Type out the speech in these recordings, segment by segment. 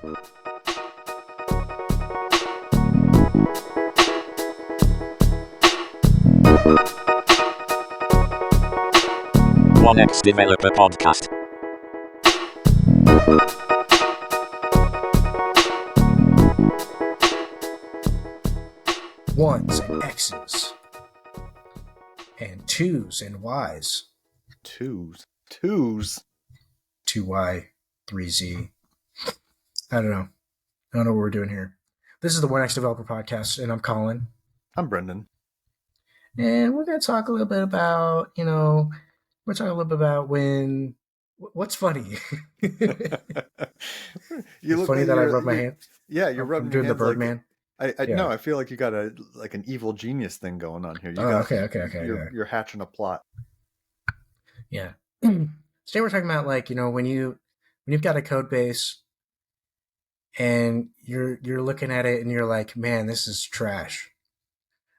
One X Developer Podcast. Ones and X's and twos and Y's. Twos. 2Y, 3Z. I don't know what we're doing here. This is the One X Developer Podcast, and I'm Colin. I'm Brendan. And we're going to talk a little bit about, when... What's funny? You look funny like that I rub my hand? Yeah, you're rubbing doing your the hands Birdman. No, I feel like you got an evil genius thing going on here. Okay. You're hatching a plot. Yeah. Today we're talking about when you've got a code base and you're looking at it and you're like, man, this is trash.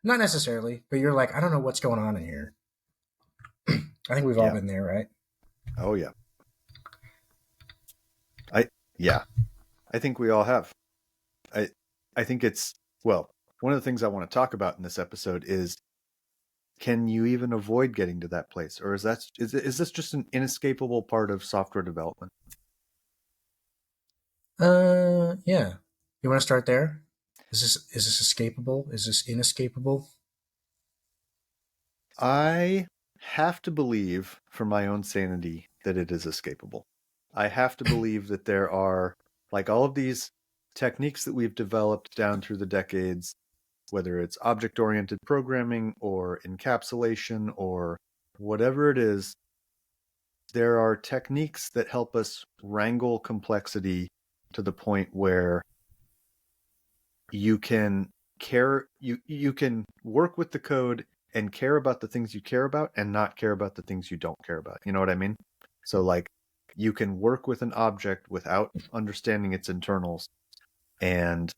Not necessarily, but you're like, I don't know what's going on in here. I think we've all been there, right? Oh yeah. I think we all have. I think it's, well, one of the things I want to talk about in this episode is, can you even avoid getting to that place? Or is this just an inescapable part of software development? Yeah. You want to start there? Is this escapable? Is this inescapable? I have to believe, for my own sanity, that it is escapable. I have to believe that there are, like, all of these techniques that we've developed down through the decades, whether it's object-oriented programming or encapsulation or whatever it is, there are techniques that help us wrangle complexity to the point where you can you can work with the code and care about the things you care about and not care about the things you don't care about. You know what I mean? So, like, you can work with an object without understanding its internals. And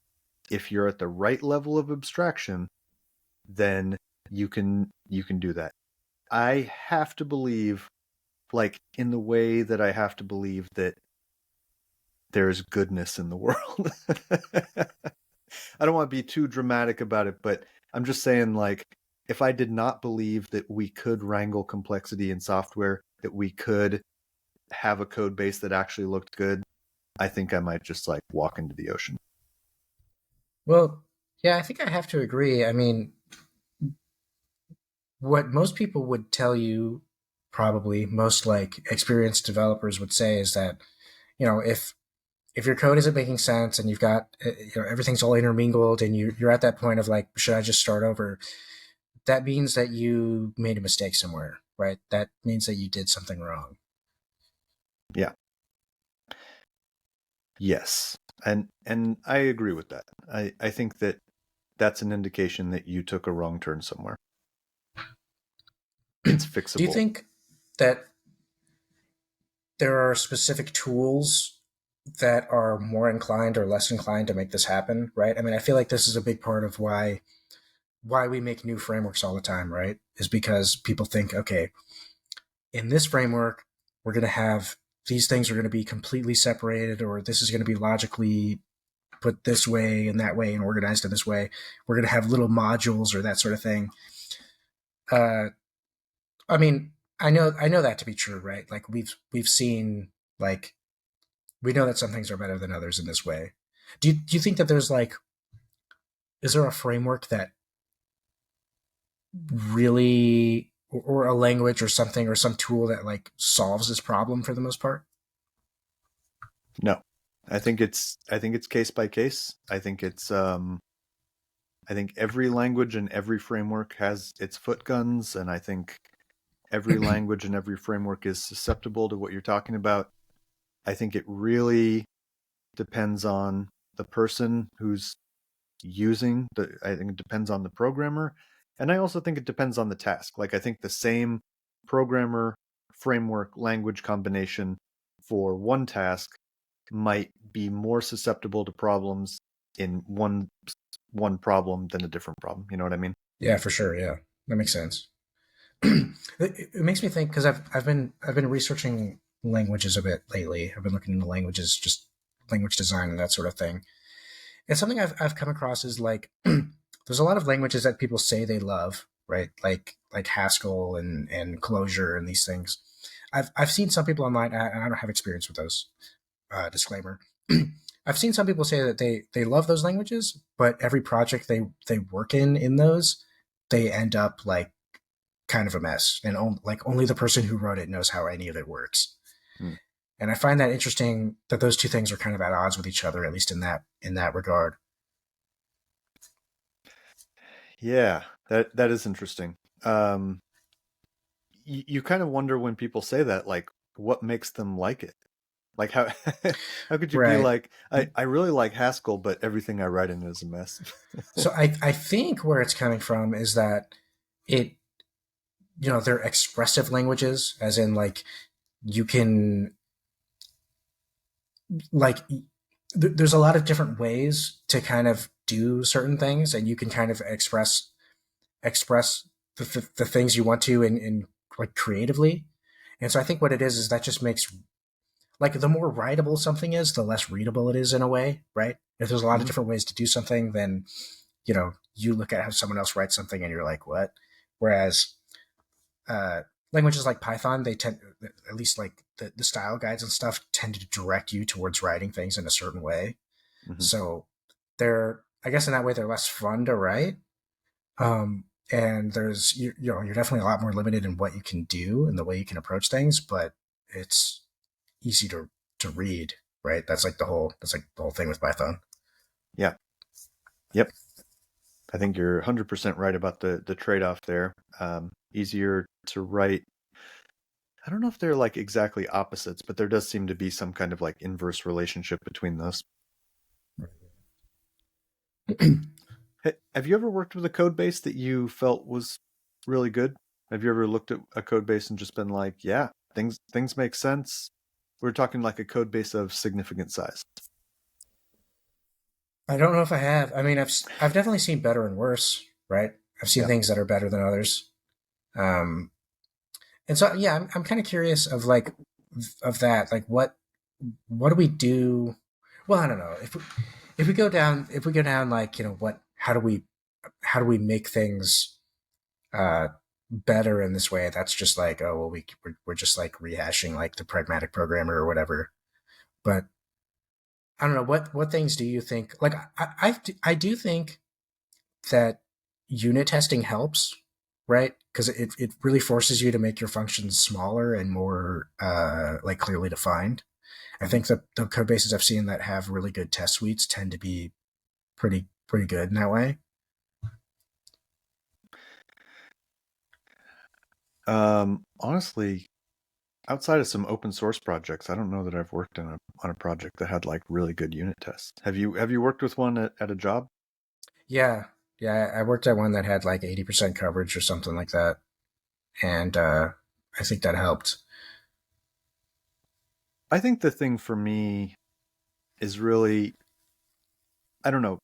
if you're at the right level of abstraction, then you can do that. I have to believe, like, in the way that I have to believe that there's goodness in the world. I don't want to be too dramatic about it, but I'm just saying, like, if I did not believe that we could wrangle complexity in software, that we could have a code base that actually looked good, I think I might just, like, walk into the ocean. Well, yeah, I think I have to agree. I mean, what most people would tell you, probably most like experienced developers would say, is that, if your code isn't making sense and you've got, everything's all intermingled and you're at that point of like, should I just start over? That means that you made a mistake somewhere, right? That means that you did something wrong. Yeah. Yes. And I agree with that. I think that that's an indication that you took a wrong turn somewhere. It's fixable. Do you think that there are specific tools that are more inclined or less inclined to make this happen, right? I mean, I feel like this is a big part of why we make new frameworks all the time, right? Is because people think, okay, in this framework, we're going to have these things are going to be completely separated, or this is going to be logically put this way and that way and organized in this way. We're going to have little modules or that sort of thing. I mean, I know that to be true, right? Like we've seen, like, we know that some things are better than others in this way. Do you think that there's is there a framework that really, or a language or something or some tool that like solves this problem for the most part? No, I think it's case by case. I think every language and every framework has its foot guns, and I think every language and every framework is susceptible to what you're talking about. I think it really depends on the person who's using I think it depends on the programmer. And I also think it depends on the task. Like, I think the same programmer, framework, language combination for one task might be more susceptible to problems in one problem than a different problem. You know what I mean? Yeah, for sure. Yeah, that makes sense. It makes me think, because I've been researching languages a bit lately. I've been looking into languages just language design and that sort of thing. And something I've come across is like there's a lot of languages that people say they love, right? Like Haskell and Clojure and these things. I've seen some people online, and I don't have experience with those. Disclaimer. I've seen some people say that they love those languages, but every project they work in those, they end up like kind of a mess, and like only the person who wrote it knows how any of it works. Hmm. And I find that interesting that those two things are kind of at odds with each other, at least in that regard. Yeah, that is interesting. You kind of wonder when people say that, like, what makes them like it? Like how how could you be Right. like, I really like Haskell, but everything I write in it is a mess. So I think where it's coming from is that it they're expressive languages, as in like you can like there's a lot of different ways to kind of do certain things, and you can kind of express the things you want to in like creatively. And so I think what it is that just makes like the more writable something is, the less readable it is in a way, right? If there's a lot of Mhm. different ways to do something, then you look at how someone else writes something and you're like, what? Whereas uh, languages like Python, they tend, at least like the style guides and stuff, tend to direct you towards writing things in a certain way. Mhm. So they're, I guess, in that way, they're less fun to write. And there's, you're definitely a lot more limited in what you can do and the way you can approach things, but it's easy to read, right? That's like the whole thing with Python. Yeah. Yep. I think you're 100% right about the trade-off there. Easier to write. I don't know if they're like exactly opposites, but there does seem to be some kind of like inverse relationship between those. Have you ever worked with a code base that you felt was really good? Have you ever looked at a code base and just been like, yeah, things make sense? We're talking like a code base of significant size. I don't know if I have. I mean, I've definitely seen better and worse, right? I've seen Yeah. things that are better than others. Um, and so yeah, I'm kind of curious of that. Like what do we do? Well, I don't know if we go down like what how do we make things uh, better in this way? That's just like, oh well, we're just like rehashing like the pragmatic programmer or whatever. But I don't know what things do you think? Like I do think that unit testing helps, right? Because it really forces you to make your functions smaller and more like clearly defined. I Mhm. think the code bases I've seen that have really good test suites tend to be pretty good in that way. Honestly, outside of some open source projects, I don't know that I've worked on a project that had like really good unit tests. Have you worked with one at a job? Yeah, yeah. I worked at one that had like 80% coverage or something like that, and I think that helped. I think the thing for me is really, I don't know,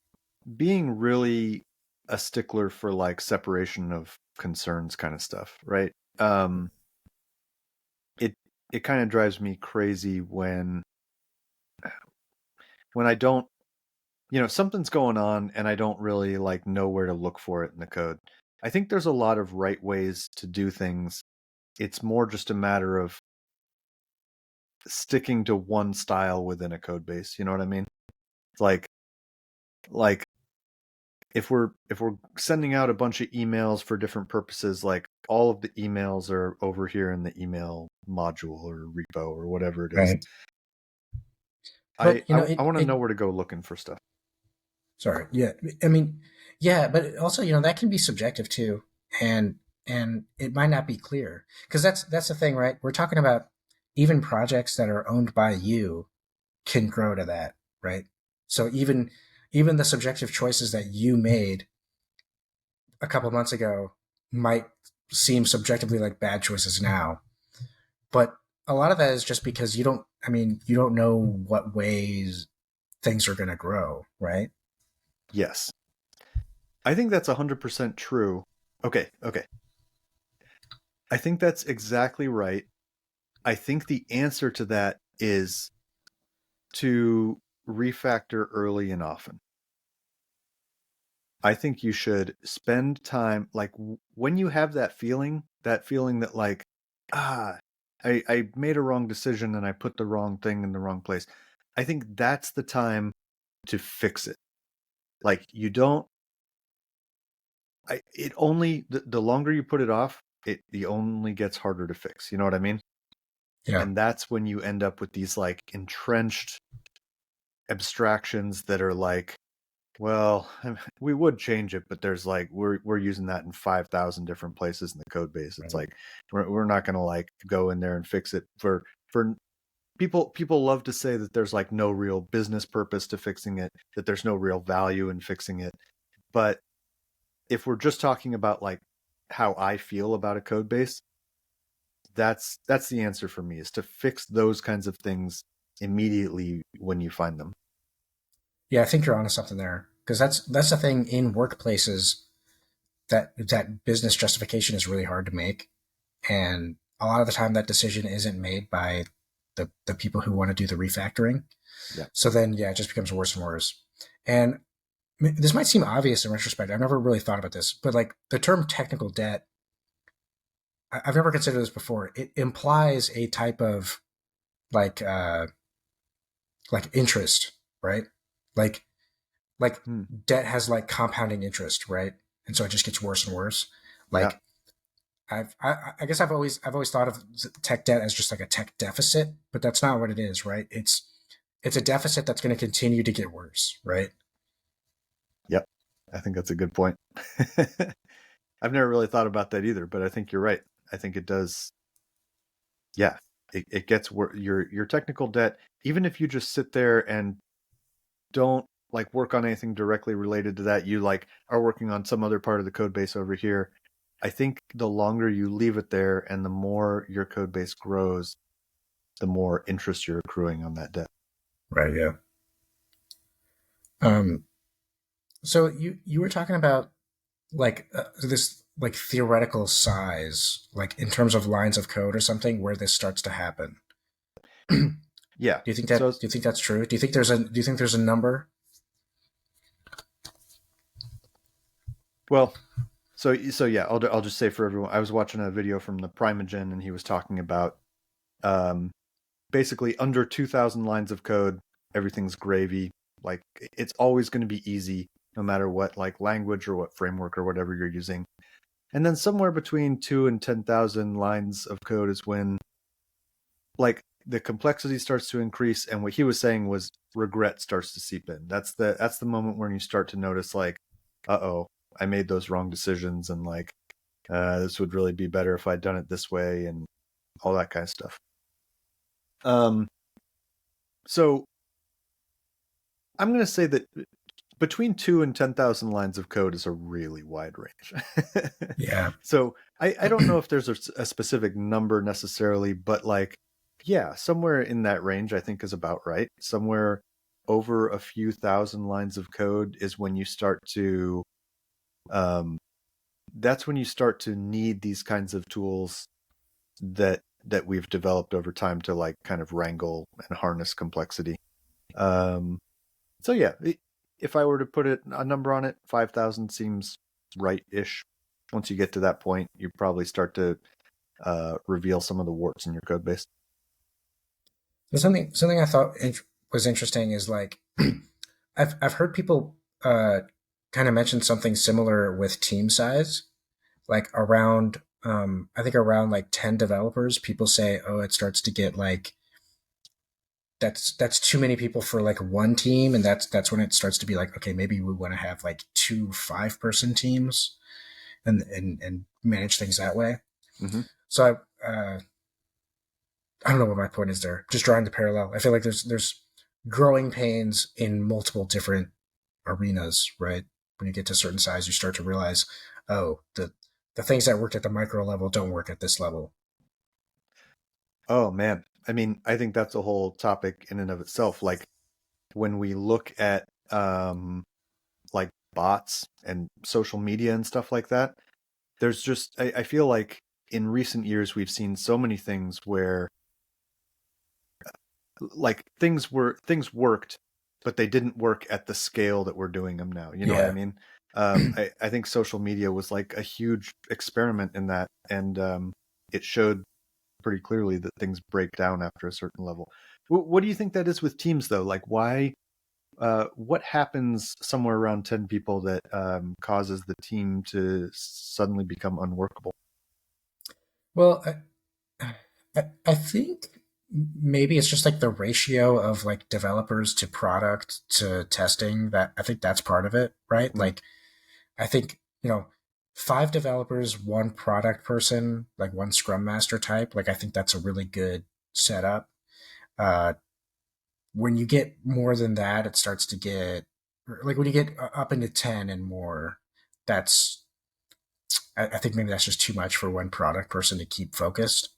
being really a stickler for like separation of concerns kind of stuff, right? It it kind of drives me crazy when I don't, something's going on and I don't really like know where to look for it in the code. I think there's a lot of right ways to do things. It's more just a matter of sticking to one style within a code base. You know what I mean? It's like if we're sending out a bunch of emails for different purposes, like all of the emails are over here in the email module or repo or whatever it is. Right. I But I, I it want to it know where to go looking for stuff. sorry, yeah. I mean, yeah, but also that can be subjective too, and it might not be clear because that's the thing, right? We're talking about even projects that are owned by you can grow to that, right? So even the subjective choices that you made a couple months ago might seem subjectively like bad choices now, but a lot of that is just because you don't. I mean, you don't know what ways things are going to grow, right? Yes, I think that's 100% true. Okay. I think that's exactly right. I think the answer to that is to refactor early and often. I think you should spend time, like when you have that feeling that like, ah, I made a wrong decision and I put the wrong thing in the wrong place. I think that's the time to fix it. Like you don't, it only, the longer you put it off, it only gets harder to fix. You know what I mean? Yeah. And that's when you end up with these like entrenched abstractions that are like, well, we would change it, but there's like we're using that in 5,000 different places in the code base. It's Right. like we're not going to like go in there and fix it for people love to say that there's like no real business purpose to fixing it, that there's no real value in fixing it. But if we're just talking about like how I feel about a code base, that's the answer for me, is to fix those kinds of things immediately when you find them. Yeah, I think you're onto something there because that's the thing in workplaces that business justification is really hard to make, and a lot of the time that decision isn't made by the people who want to do the refactoring. Yeah. So then, yeah, it just becomes worse and worse. And this might seem obvious in retrospect. I've never really thought about this, but like the term technical debt, I've never considered this before. It implies a type of like uh, like interest, right? Like like Hmm. debt has like compounding interest, right? And so it just gets worse and worse. Yeah. Like I guess I've always thought of tech debt as just like a tech deficit, but that's not what it is, right? It's a deficit that's going to continue to get worse, right? Yep. I think that's a good point. I've never really thought about that either, but I think you're right. I think it does. Yeah, it gets your technical debt, even if you just sit there and don't like work on anything directly related to that, you like are working on some other part of the code base over here. I think the longer you leave it there and the more your code base grows, the more interest you're accruing on that debt. Right. Yeah. Um. So you were talking about like this like theoretical size, like in terms of lines of code or something, where this starts to happen. Do Yeah. you think So, that's true? Do you think there's a number? well, so yeah, I'll just say for everyone, I was watching a video from the Primogen and he was talking about um basically under 2,000 lines of code, everything's gravy. Like it's always going to be easy, no matter what like language or what framework or whatever you're using. And then somewhere between 2 and 10,000 lines of code is when like the complexity starts to increase. And what he was saying was regret starts to seep in. That's the moment when you start to notice like, oh, I made those wrong decisions, and like this would really be better if I'd done it this way, and all that kind of stuff. Um, so I'm going to say that between 2 and 10,000 lines of code is a really wide range. Yeah. So I don't know if there's a specific number necessarily, but like, yeah, somewhere in that range I think is about right. Somewhere over a few thousand lines of code is when you start to, um, that's when you start to need these kinds of tools that we've developed over time to like kind of wrangle and harness complexity. Um, so yeah, if I were to put a number on it, 5,000 seems right-ish. Once you get to that point, you probably start to reveal some of the warts in your code base. So something I thought was interesting is like I've heard people kind of mention something similar with team size, like around I think around like 10 developers. People say, oh, it starts to get like that's too many people for like one team, and that's when it starts to be like, okay, maybe we want to have like two 5-person teams and manage things that way. Mm-hmm. So I don't know what my point is there. Just drawing the parallel. I feel like there's growing pains in multiple different arenas, right? When you get to a certain size, you start to realize, oh, the things that worked at the micro level don't work at this level. Oh man, I mean, I think that's a whole topic in and of itself. Like when we look at like bots and social media and stuff like that, there's just I feel like in recent years we've seen so many things where like things worked but they didn't work at the scale that we're doing them now. You know what I Yeah. mean? I think social media was like a huge experiment in that, and it showed pretty clearly that things break down after a certain level. What do you think that is with teams, though? Like, why? What happens somewhere around 10 people that causes the team to suddenly become unworkable? Well, I think maybe it's just like the ratio of like developers to product to testing. That I think that's part of it, right? Mm, Like I think, five developers, one product person, like one scrum master type. Like I think that's a really good setup. Uh, when you get more than that, it starts to get like when you get up into 10 and more, that's I think maybe that's just too much for one product person to keep focused.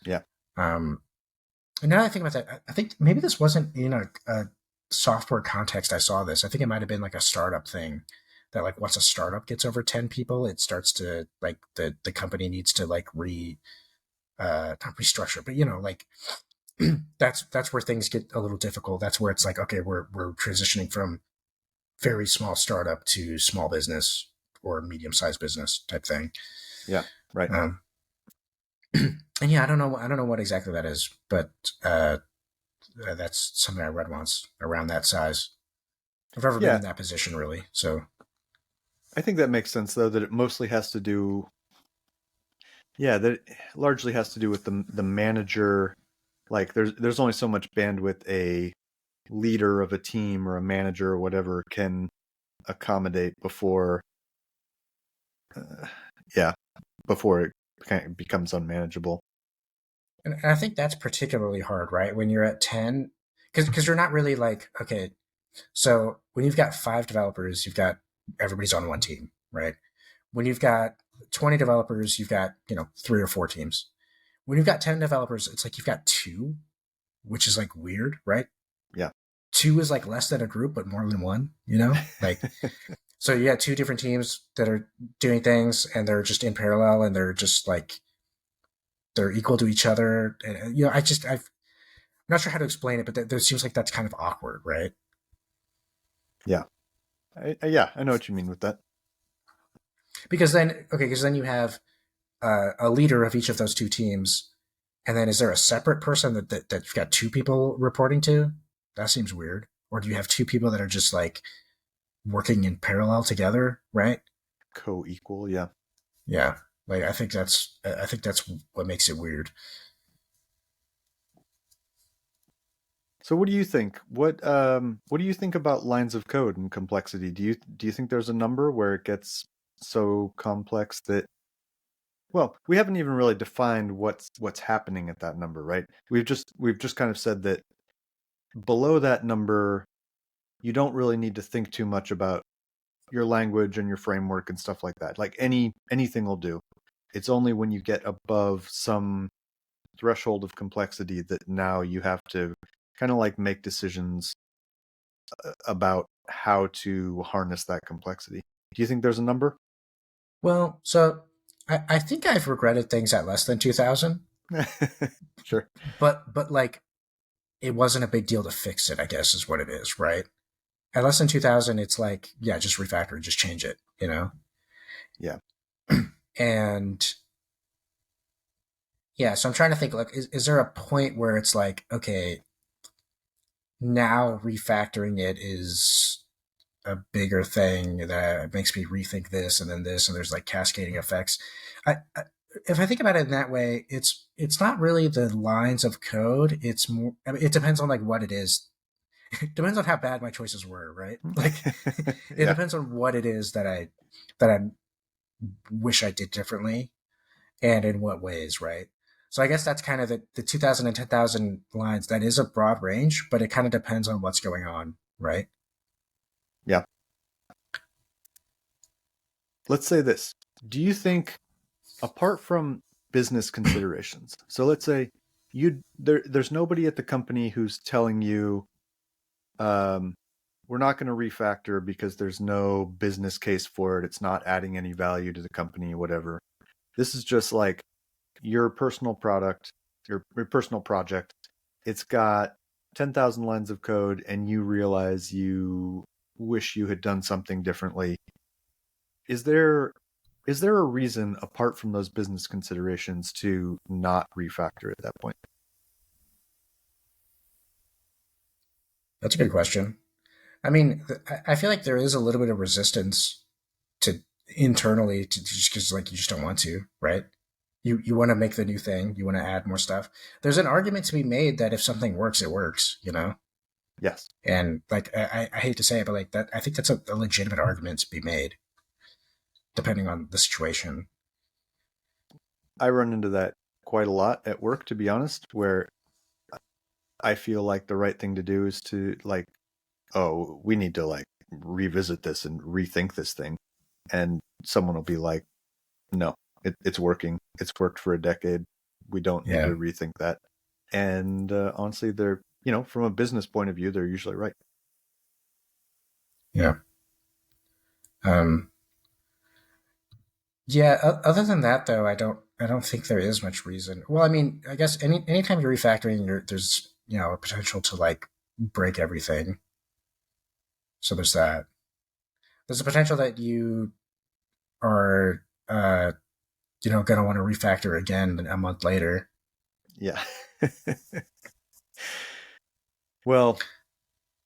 yeah. Um, and now that I think about that, I think maybe this wasn't in a software context. I saw this. I think it might have been like a startup thing that like once a startup gets over 10 people, it starts to like the company needs to like not restructure, but like that's where things get a little difficult. That's where it's like, okay, we're transitioning from very small startup to small business or medium sized business type thing. Yeah. Right. Um, and yeah, I don't know what exactly that is, but that's something I read once around that size. I've never been Yeah. in that position really, so I think that makes sense, though, that it mostly has to do, yeah, that it largely has to do with the manager. Like, there's only so much bandwidth a leader of a team or a manager or whatever can accommodate before, uh, yeah, before it kind of becomes unmanageable. and I think that's particularly hard, right? When you're at 10, because you're not really like, okay, so when you've got five developers, you've got everybody's on one team, right? When you've got 20 developers, you've got, three or four teams. When you've got 10 developers, it's like you've got two, which is like weird, right? Yeah. Two is like less than a group, but more than one, Like, so you got two different teams that are doing things and they're just in parallel and they're just like, they're equal to each other. And, I'm not sure how to explain it, but there seems like that's kind of awkward, right? Yeah. Yeah, I know what you mean with that. Because then you have a leader of each of those two teams, and then is there a separate person that you've got two people reporting to? That seems weird. Or do you have two people that are just like working in parallel together, right? Co-equal, yeah. Yeah, like I think that's what makes it weird. So what do you think? What do you think about lines of code and complexity? Do you think there's a number where it gets so complex that, well, we haven't even really defined what's happening at that number, right? We've just kind of said that below that number, you don't really need to think too much about your language and your framework and stuff like that. Like anything will do. It's only when you get above some threshold of complexity that now you have to kind of like make decisions about how to harness that complexity. Do you think there's a number? Well, so I think I've regretted things at less than 2,000, Sure. but like it wasn't a big deal to fix it. I guess is what it is, right? At less than 2,000, it's like, yeah, just refactor it, just change it. Yeah. And yeah, so I'm trying to think like, is there a point where it's like, okay, now refactoring it is a bigger thing that makes me rethink this and then this, and there's like cascading effects. I if I think about it in that way, it's not really the lines of code. It's more. I mean, it depends on like what it is. It depends on how bad my choices were, right? Like, it Yeah. depends on what it is that I wish I did differently, and in what ways, right? So I guess that's kind of the 2,000 and 10,000 lines. That is a broad range, but it kind of depends on what's going on, right? Yeah. Let's say this. Do you think, apart from business considerations, so let's say there's nobody at the company who's telling you, um, we're not going to refactor because there's no business case for it. It's not adding any value to the company, whatever. This is just like your personal product, your personal project. It's got 10,000 lines of code and you realize you wish you had done something differently, is there a reason apart from those business considerations to not refactor at that point? That's a good question. I mean, I feel like there is a little bit of resistance to internally to just because like you just don't want to, right? You want to make the new thing, you want to add more stuff. There's an argument to be made that if something works, it works, you know. Yes. And like I hate to say it, but like that, I think that's a legitimate argument to be made, depending on the situation. I run into that quite a lot at work, to be honest, where I feel like the right thing to do is to like, oh, we need to like revisit this and rethink this thing. And someone will be like, no, it's working. It's worked for a decade. We don't need Yeah, to rethink that. And honestly, they're, from a business point of view, they're usually right. yeah, um, yeah. Other than that, though, I don't think there is much reason. Well, I mean, I guess anytime you're refactoring, there's a potential to like break everything. So there's that. There's a potential that you are going to want to refactor again a month later. Yeah. Well,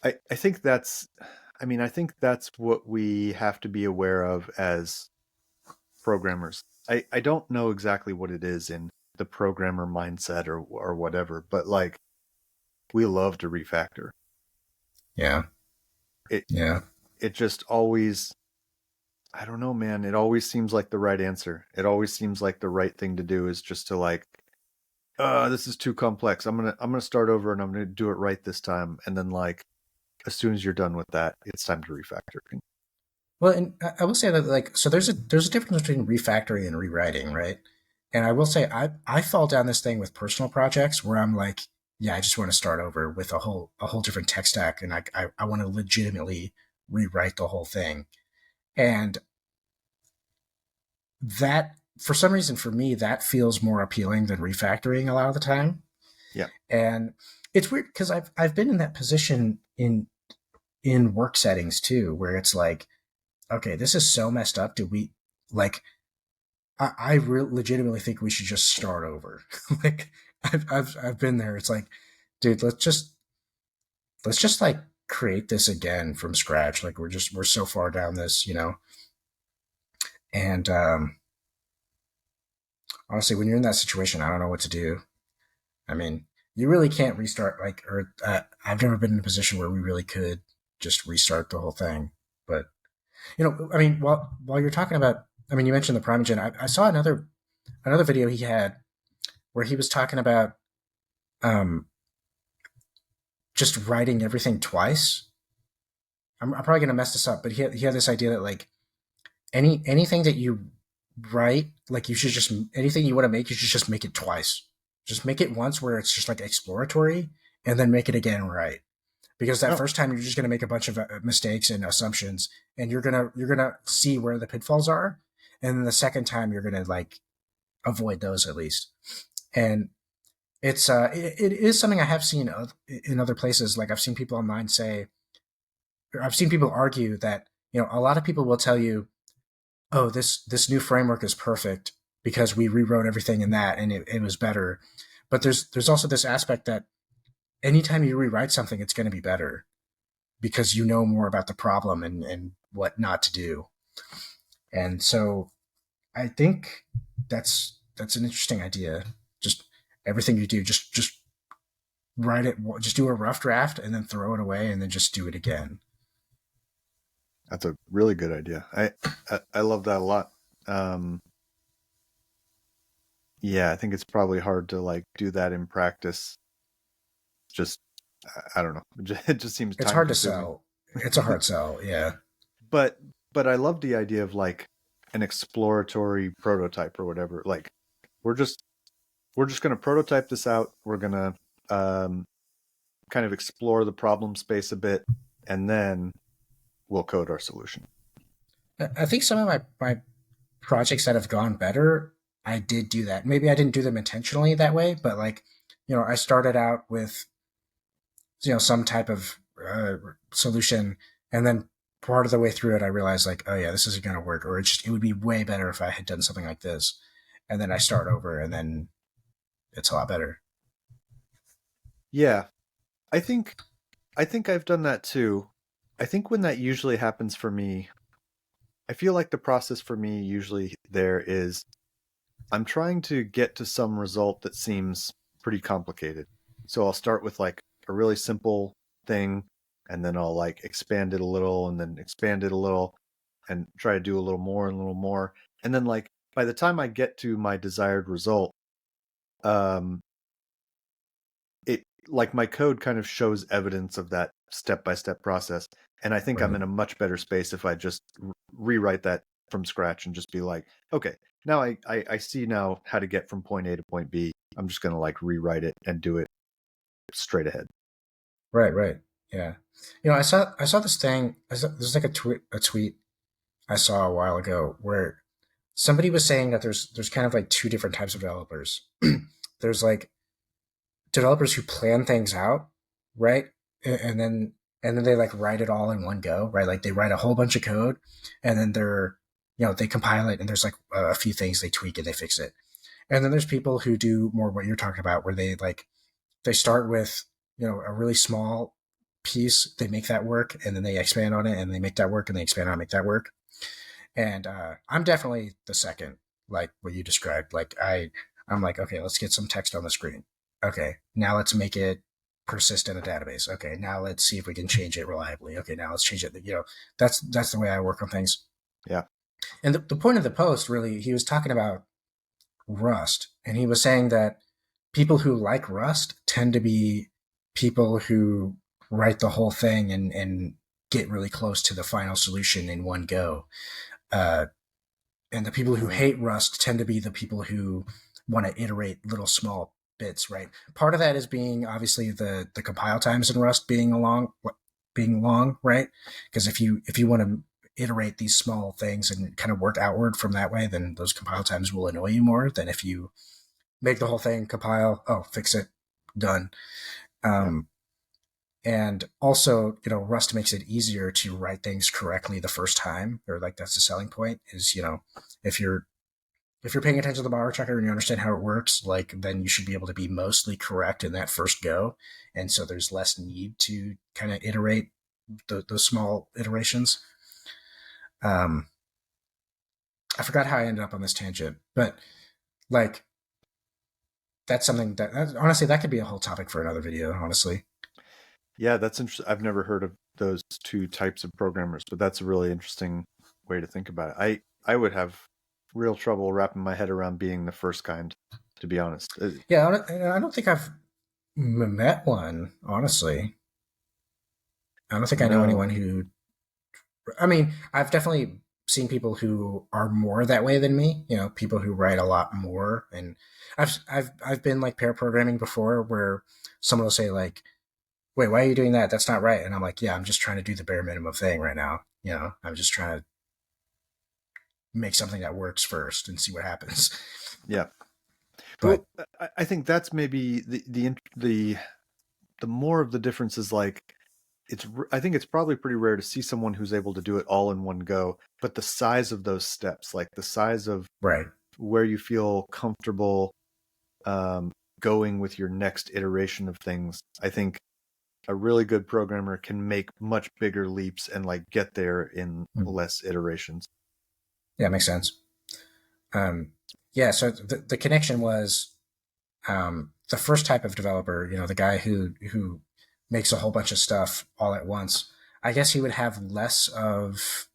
I think I think that's what we have to be aware of as programmers. I don't know exactly what it is in the programmer mindset or whatever, but like we love to refactor. Yeah, It yeah, it just always, I don't know, man. It always seems like the right answer. It always seems like the right thing to do is just to like, this is too complex. I'm gonna start over and I'm gonna do it right this time. And then like as soon as you're done with that, it's time to refactor. Well, and I will say that like so there's a difference between refactoring and rewriting, right? And I will say I fall down this thing with personal projects where I'm like, yeah, I just want to start over with a whole different tech stack, and I want to legitimately rewrite the whole thing. And that for some reason for me that feels more appealing than refactoring a lot of the time. Yeah. And it's weird because I've been in that position in work settings too, where it's like, okay, this is so messed up. Do we like? Legitimately think we should just start over. Like I've been there. It's like, dude, let's just like create this again from scratch. Like we're so far down this, you know. And honestly, when you're in that situation, I don't know what to do. I mean, you really can't restart like, or I've never been in a position where we really could just restart the whole thing. But I mean, while you're talking about, I mean, you mentioned the Primeagen. I saw another video he had where he was talking about um, just writing everything twice. I'm probably gonna mess this up, but he had this idea that like anything that you write, like you should just anything you want to make, you should just make it twice. Just make it once where it's just like exploratory, and then make it again right. Because that Oh, first time you're just gonna make a bunch of mistakes and assumptions, and you're gonna see where the pitfalls are, and then the second time you're gonna like avoid those at least. And it is something I have seen in other places. Like I've seen people online say, or I've seen people argue that a lot of people will tell you, oh, this new framework is perfect because we rewrote everything in that and it was better. But there's also this aspect that anytime you rewrite something, it's going to be better because you know more about the problem and what not to do. And so I think that's an interesting idea. Just everything you do, just write it, just do a rough draft and then throw it away and then just do it again. that's a really good idea. I love that a lot. Um, yeah, I think it's probably hard to like do that in practice. Just I don't know. It just seems It's time hard to consuming. sell. It's a hard sell. Yeah. but but I love the idea of like an exploratory prototype or whatever. Like we're just we're just going to prototype this out. We're going to um, kind of explore the problem space a bit, and then we'll code our solution. I think some of my projects that have gone better, I did do that. Maybe I didn't do them intentionally that way, but like, I started out with some type of solution, and then part of the way through it, I realized like, oh yeah, this isn't going to work, or it would be way better if I had done something like this, and then I start over, and then it's a lot better. Yeah, I think I've done that too. I think when that usually happens for me, I feel like the process for me usually there is I'm trying to get to some result that seems pretty complicated. So I'll start with like a really simple thing, and then I'll like expand it a little and then expand it a little and try to do a little more and a little more. And then like by the time I get to my desired result, um it like my code kind of shows evidence of that step by step process. And I think I'm Right. in a much better space if I just rewrite that from scratch and just be like, okay, now I see now how to get from point A to point B. I'm just going to like rewrite it and do it straight ahead. Right. Right. Yeah. I saw this thing. There's like a tweet I saw a while ago where somebody was saying that there's kind of like two different types of developers. There's like developers who plan things out, right? And then they like write it all in one go, right? Like they write a whole bunch of code, and then they compile it, and there's like a few things they tweak and they fix it. And then there's people who do more what you're talking about, where they start with a really small piece, they make that work, and then they expand on it, and they make that work, and they expand on it, make that work. And I'm definitely the second, like what you described. I'm like, okay, let's get some text on the screen. Okay, now let's make it persist in a database. Okay, now let's see if we can change it reliably. Okay, now let's change it. That's the way I work on things. Yeah. And the point of the post, really, he was talking about Rust, and he was saying that people who like Rust tend to be people who write the whole thing and get really close to the final solution in one go. Uh, and the people who hate Rust tend to be the people who want to iterate little small bits, right? Part of that is being obviously the compile times in Rust being long, right? Because if you want to iterate these small things and kind of work outward from that way, then those compile times will annoy you more than if you make the whole thing, compile, oh, fix it, done. Yeah. Um, and also, Rust makes it easier to write things correctly the first time, or like that's the selling point. Is if you're paying attention to the model checker and you understand how it works, like then you should be able to be mostly correct in that first go, and so there's less need to kind of iterate those small iterations. Um, I forgot how I ended up on this tangent, but like that's something honestly that could be a whole topic for another video. Honestly, Yeah, that's interesting. I've never heard of those two types of programmers, but that's a really interesting way to think about it. I would have real trouble wrapping my head around being the first kind, to be honest. yeah, I don't think I've met one. Honestly, I don't think I know anyone No. who. I mean, I've definitely seen people who are more that way than me. People who write a lot more, and I've been like pair programming before, where someone will say like, "Wait, why are you doing that? That's not right." And I'm like, "Yeah, I'm just trying to do the bare minimum thing right now. I'm just trying to make something that works first and see what happens." Yeah. But Well, I think that's maybe the more of the difference is like I think it's probably pretty rare to see someone who's able to do it all in one go, but the size of those steps, like the size of right, where you feel comfortable um, going with your next iteration of things, I think a really good programmer can make much bigger leaps and like get there in less iterations. yeah, makes sense. Yeah, so the connection was the first type of developer, the guy who makes a whole bunch of stuff all at once. I guess he would have less of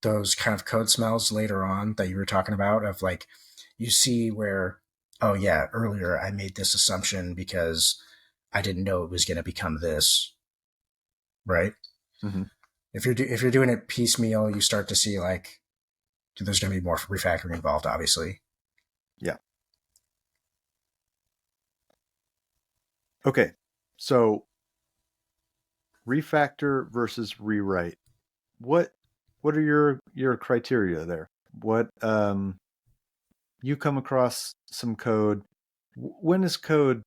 those kind of code smells later on that you were talking about, of like you see where, oh yeah, earlier I made this assumption because I didn't know it was going to become this, right? Mm-hmm. If you're doing it piecemeal, you start to see like there's going to be more refactoring involved, obviously. Yeah. Okay. So refactor versus rewrite. What what are your criteria there? What you come across some code, when is code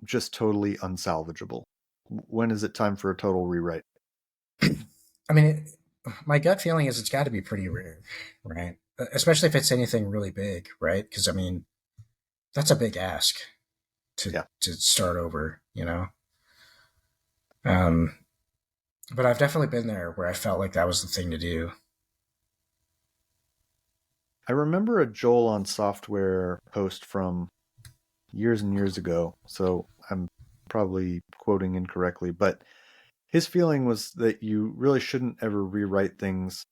just totally unsalvageable? When is it time for a total rewrite? I mean, my gut feeling is it's got to be pretty rare, right? Especially if it's anything really big, right? Because I mean, that's a big ask Yeah. to start over, you know. Um, but I've definitely been there where I felt like that was the thing to do. I remember a Joel on Software post from years and years ago, so I'm probably quoting incorrectly, but his feeling was that you really shouldn't ever rewrite things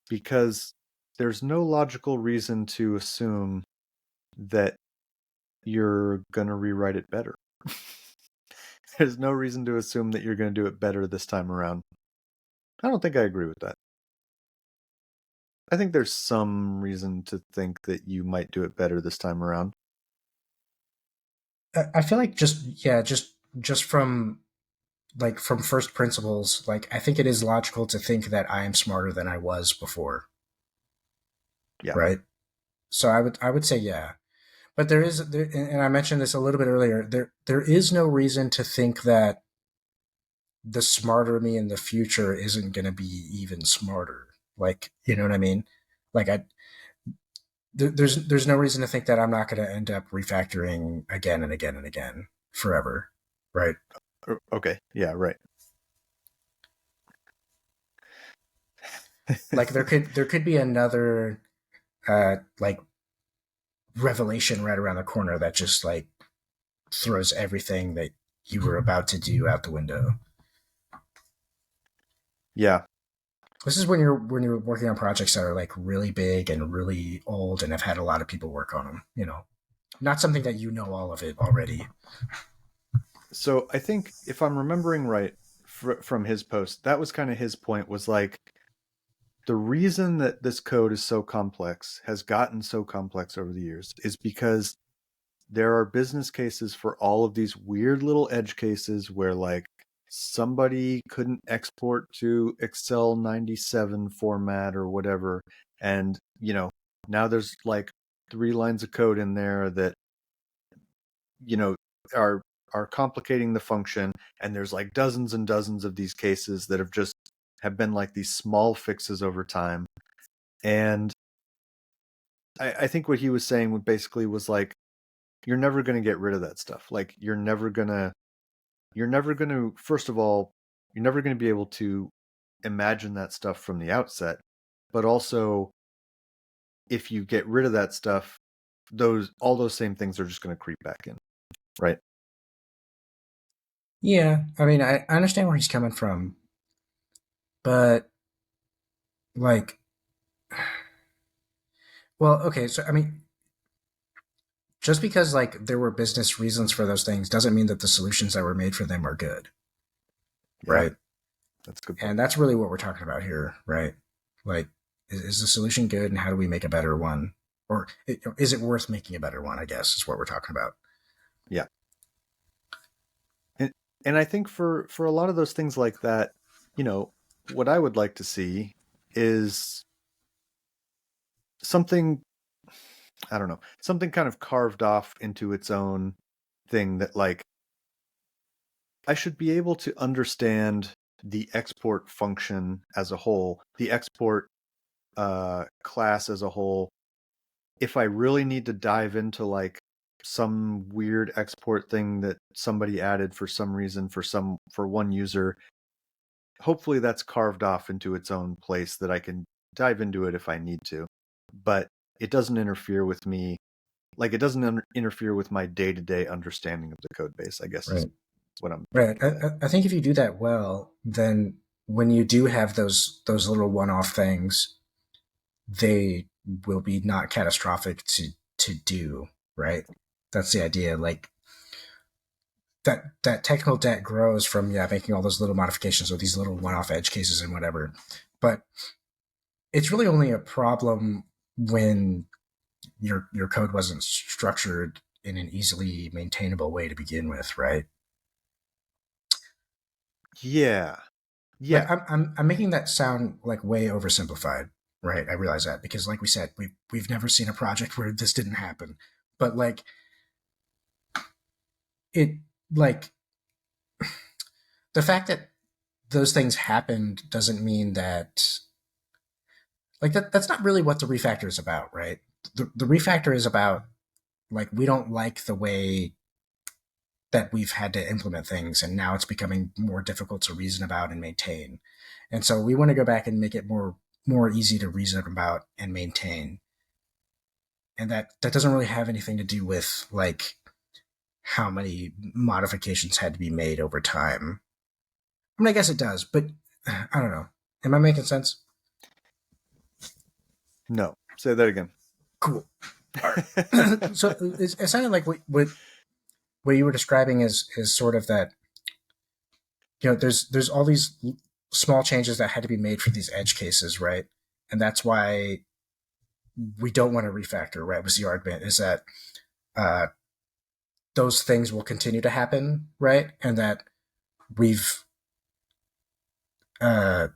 because there's no logical reason to assume that you're going to rewrite it better. There's no reason to assume that you're going to do it better this time around. I don't think I agree with that. I think there's some reason to think that you might do it better this time around. I feel like just from like from first principles, like I think it is logical to think that I am smarter than I was before, Yeah. right? So I would say yeah, but and I mentioned this a little bit earlier. There is no reason to think that the smarter me in the future isn't going to be even smarter. Like, you know what I mean? Like there's no reason to think that I'm not going to end up refactoring again and again and again forever, right? Okay. Yeah, right. Like there could be another like revelation right around the corner that just like throws everything that you were about to do out the window. Yeah. This is when you're working on projects that are like really big and really old and have had a lot of people work on them. You know, not something that you know all of it already. So I think if I'm remembering right from his post, that was kind of his point was like the reason that this code is so complex, has gotten so complex over the years, is because there are business cases for all of these weird little edge cases where like somebody couldn't export to Excel 97 format or whatever. And, now there's like 3 lines of code in there that, you know, are are complicating the function. And there's like dozens and dozens of these cases that have been like these small fixes over time. And I think what he was saying basically was like, you're never going to get rid of that stuff. Like you're never going to, first of all, you're never going to be able to imagine that stuff from the outset. But also, if you get rid of that stuff, all those same things are just going to creep back in, right? Yeah, I mean, I understand where he's coming from, but like, well, okay, so I mean, just because like there were business reasons for those things doesn't mean that the solutions that were made for them are good, Yeah, right? that's a good point. And that's really what we're talking about here, right? Like, is the solution good, and how do we make a better one, or is it worth making a better one? I guess is what we're talking about. Yeah, and I think for a lot of those things like that, what I would like to see is something, I don't know, something kind of carved off into its own thing that like I should be able to understand the export function as a whole, the export class as a whole. If I really need to dive into like some weird export thing that somebody added for some reason for one user, hopefully that's carved off into its own place that I can dive into it if I need to. But it doesn't interfere with me, like it doesn't interfere with my day-to-day understanding of the code base, I guess is Right. what I'm trying Right. to get at. I think if you do that well, then when you do have those little one-off things, they will be not catastrophic to do. Right. That's the idea. Like that technical debt grows from making all those little modifications or these little one-off edge cases and whatever. But it's really only a problem when your code wasn't structured in an easily maintainable way to begin with, right? Yeah. Like Yeah. I'm making that sound like way oversimplified, right? I realize that because, like we said, we've never seen a project where this didn't happen, but like it like the fact that those things happened doesn't mean that like that's not really what the refactor is about, right? The refactor is about like we don't like the way that we've had to implement things and now it's becoming more difficult to reason about and maintain. And so we want to go back and make it more easy to reason about and maintain. And that doesn't really have anything to do with like how many modifications had to be made over time. I mean, I guess it does, but I don't know. Am I making sense? No, say that again. Cool. So it sounded like what you were describing is sort of that, there's all these small changes that had to be made for these edge cases, right? And that's why we don't want to refactor, right? Was the argument is that uh, those things will continue to happen, right? And that we've uh,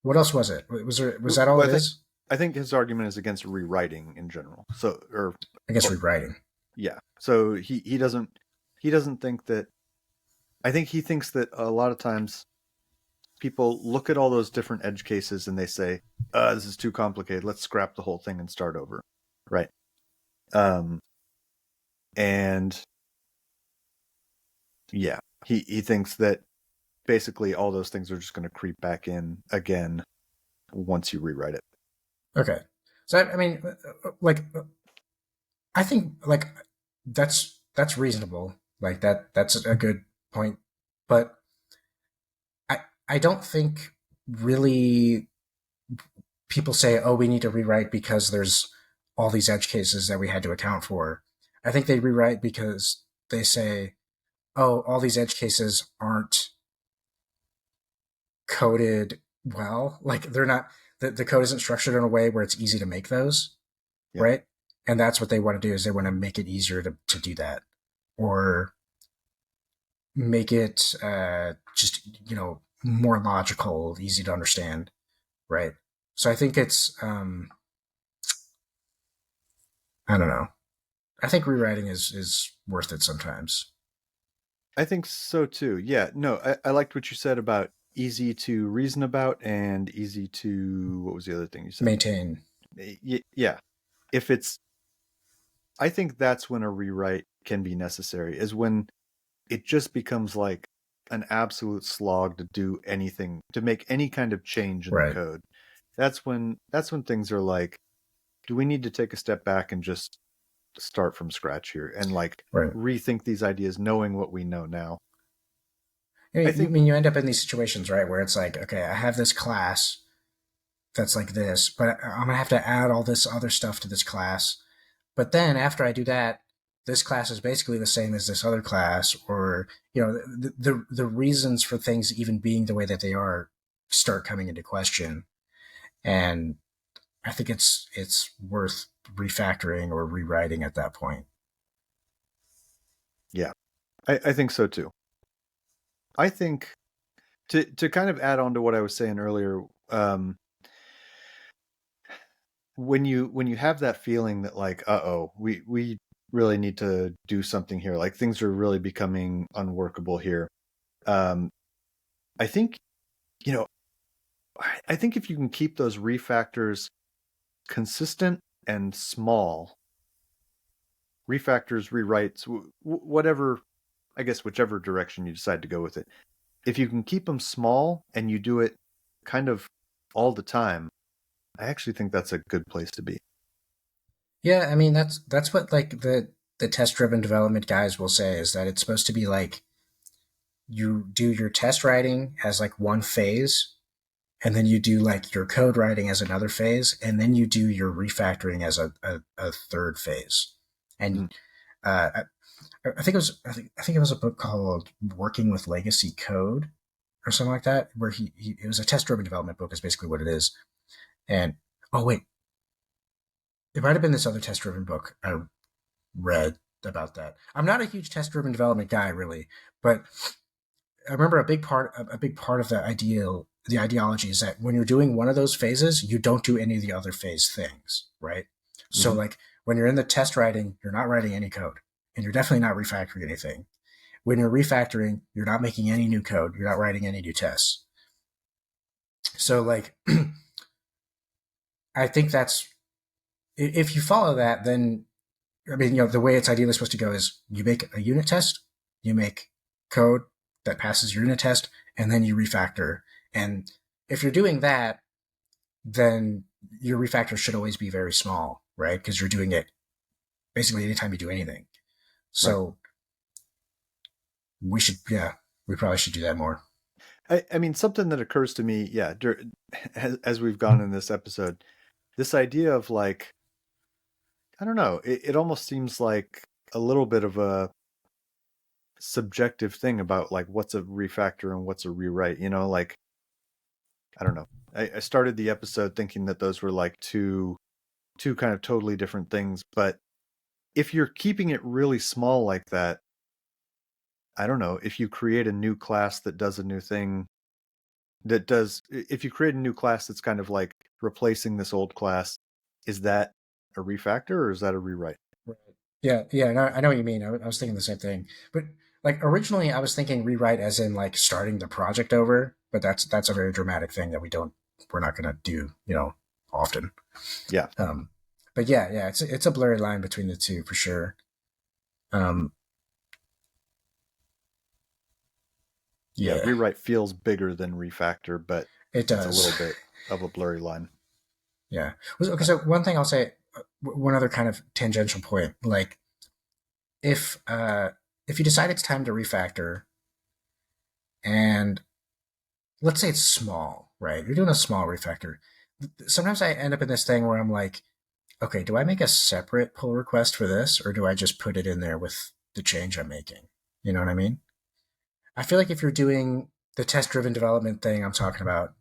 what else was it? Was that all Well, it is? I think his argument is against rewriting in general. So, or I guess rewriting. yeah. So he doesn't think that. I think he thinks that a lot of times people look at all those different edge cases and they say, "This is too complicated. Let's scrap the whole thing and start over." Right. And yeah, he thinks that basically all those things are just going to creep back in again once you rewrite it. Okay. So I mean, like, I think like that's reasonable. Like that's a good point, but I don't think really people say, oh, we need to rewrite because there's all these edge cases that we had to account for. I think they rewrite because they say, oh, all these edge cases aren't coded well. Like they're not, the code isn't structured in a way where it's easy to make those, yeah. Right? And that's what they want to do is they want to make it easier to do that, or make it just, more logical, easy to understand, right? So I think it's, I don't know. I think rewriting is worth it sometimes. I think so too. Yeah. No, I liked what you said about easy to reason about and easy to, what was the other thing you said? Maintain. Yeah. If it's, I think that's when a rewrite can be necessary, is when it just becomes like an absolute slog to do anything, to make any kind of change in the code. That's when things are like, do we need to take a step back and just start from scratch here and like rethink these ideas, knowing what we know now? I mean, you end up in these situations, right, where it's like, okay, I have this class that's like this, but I'm gonna have to add all this other stuff to this class. But then after I do that, this class is basically the same as this other class, or the reasons for things even being the way that they are start coming into question. And I think it's worth refactoring or rewriting at that point. Yeah, I think so too. I think to kind of add on to what I was saying earlier, when you have that feeling that like, we really need to do something here, like things are really becoming unworkable here. I think, I think if you can keep those refactors consistent and small, refactors, rewrites, whatever, I guess whichever direction you decide to go with it, if you can keep them small and you do it kind of all the time, I actually think that's a good place to be. Yeah, I mean that's what like the test-driven development guys will say, is that it's supposed to be like you do your test writing as like one phase, and then you do like your code writing as another phase, and then you do your refactoring as a third phase. And I think it was a book called Working with Legacy Code or something like that, where it was a test-driven development book is basically what it is. And oh wait, it might have been this other test-driven book I read about that. I'm not a huge test-driven development guy, really, but I remember a big part of the ideology is that when you're doing one of those phases, you don't do any of the other phase things, right? Mm-hmm. So like when you're in the test writing, you're not writing any code, and you're definitely not refactoring anything. When you're refactoring, you're not making any new code. You're not writing any new tests. So like, I think that's, if you follow that, then, I mean, the way it's ideally supposed to go is you make a unit test, you make code that passes your unit test, and then you refactor. And if you're doing that, then your refactor should always be very small, right? Because you're doing it basically anytime you do anything. So right. We probably should do that more. I mean, something that occurs to me, as we've gone in this episode, this idea of like, I don't know, it almost seems like a little bit of a subjective thing about like what's a refactor and what's a rewrite, like, I don't know. I started the episode thinking that those were like two kind of totally different things, but if you're keeping it really small like that, I don't know, if you create a new class that does a new thing if you create a new class that's kind of like replacing this old class, is that a refactor or is that a rewrite? Right. Yeah, no, I know what you mean. I was thinking the same thing. But like originally I was thinking rewrite as in like starting the project over, but that's a very dramatic thing that we're not gonna do, often. Yeah. But yeah, it's a blurry line between the two for sure. Yeah, rewrite feels bigger than refactor, but it does. It's a little bit of a blurry line. Yeah. Okay, so one thing I'll say, one other kind of tangential point, like if you decide it's time to refactor, and let's say it's small, right? You're doing a small refactor. Sometimes I end up in this thing where I'm like, okay, do I make a separate pull request for this, or do I just put it in there with the change I'm making? You know what I mean? I feel like if you're doing the test-driven development thing I'm talking about,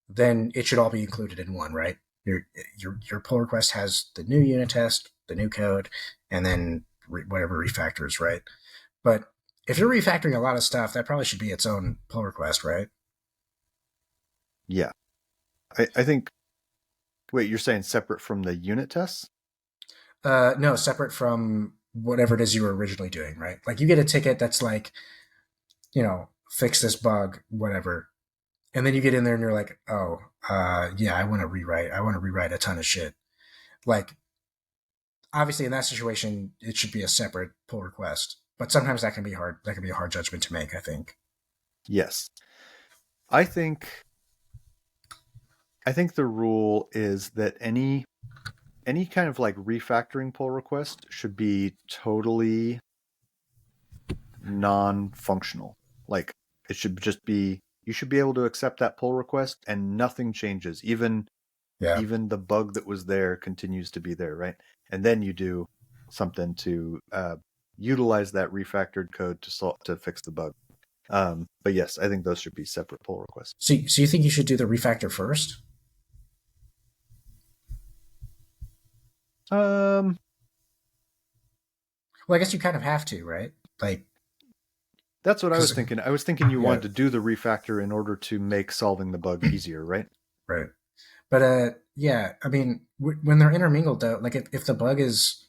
then it should all be included in one, right? Your pull request has the new unit test, the new code, and then whatever refactors, right? But if you're refactoring a lot of stuff, that probably should be its own pull request, right? Yeah. I think, wait, you're saying separate from the unit tests? No, separate from whatever it is you were originally doing, right? Like you get a ticket that's like, fix this bug, whatever. And then you get in there and you're like, oh, yeah, I want to rewrite a ton of shit. Like, obviously in that situation, it should be a separate pull request. But sometimes that can be hard. That can be a hard judgment to make, I think. Yes. I think the rule is that any kind of like refactoring pull request should be totally non-functional. Like it should just be, you should be able to accept that pull request and nothing changes. Even the bug that was there continues to be there, right? And then you do something to utilize that refactored code to fix the bug. But yes, I think those should be separate pull requests. So you think you should do the refactor first? Well, I guess you kind of have to, right? Like, that's what I was thinking. I was thinking you wanted to do the refactor in order to make solving the bug easier, right? Right. But yeah, I mean, when they're intermingled, though, like if the bug is,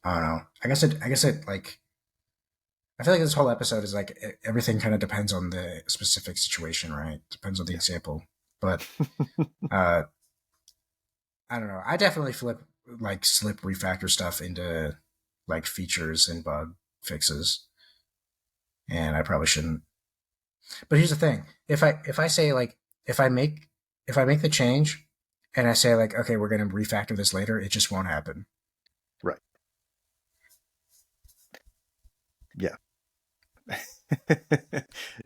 I don't know. I guess it like, I feel like this whole episode is like everything kind of depends on the specific situation, right? Depends on the example. But I don't know. I definitely slip refactor stuff into like features and bug fixes, and I probably shouldn't. But here's the thing: if I say like if I make the change, and I say like, okay, we're going to refactor this later, it just won't happen. Right. Yeah.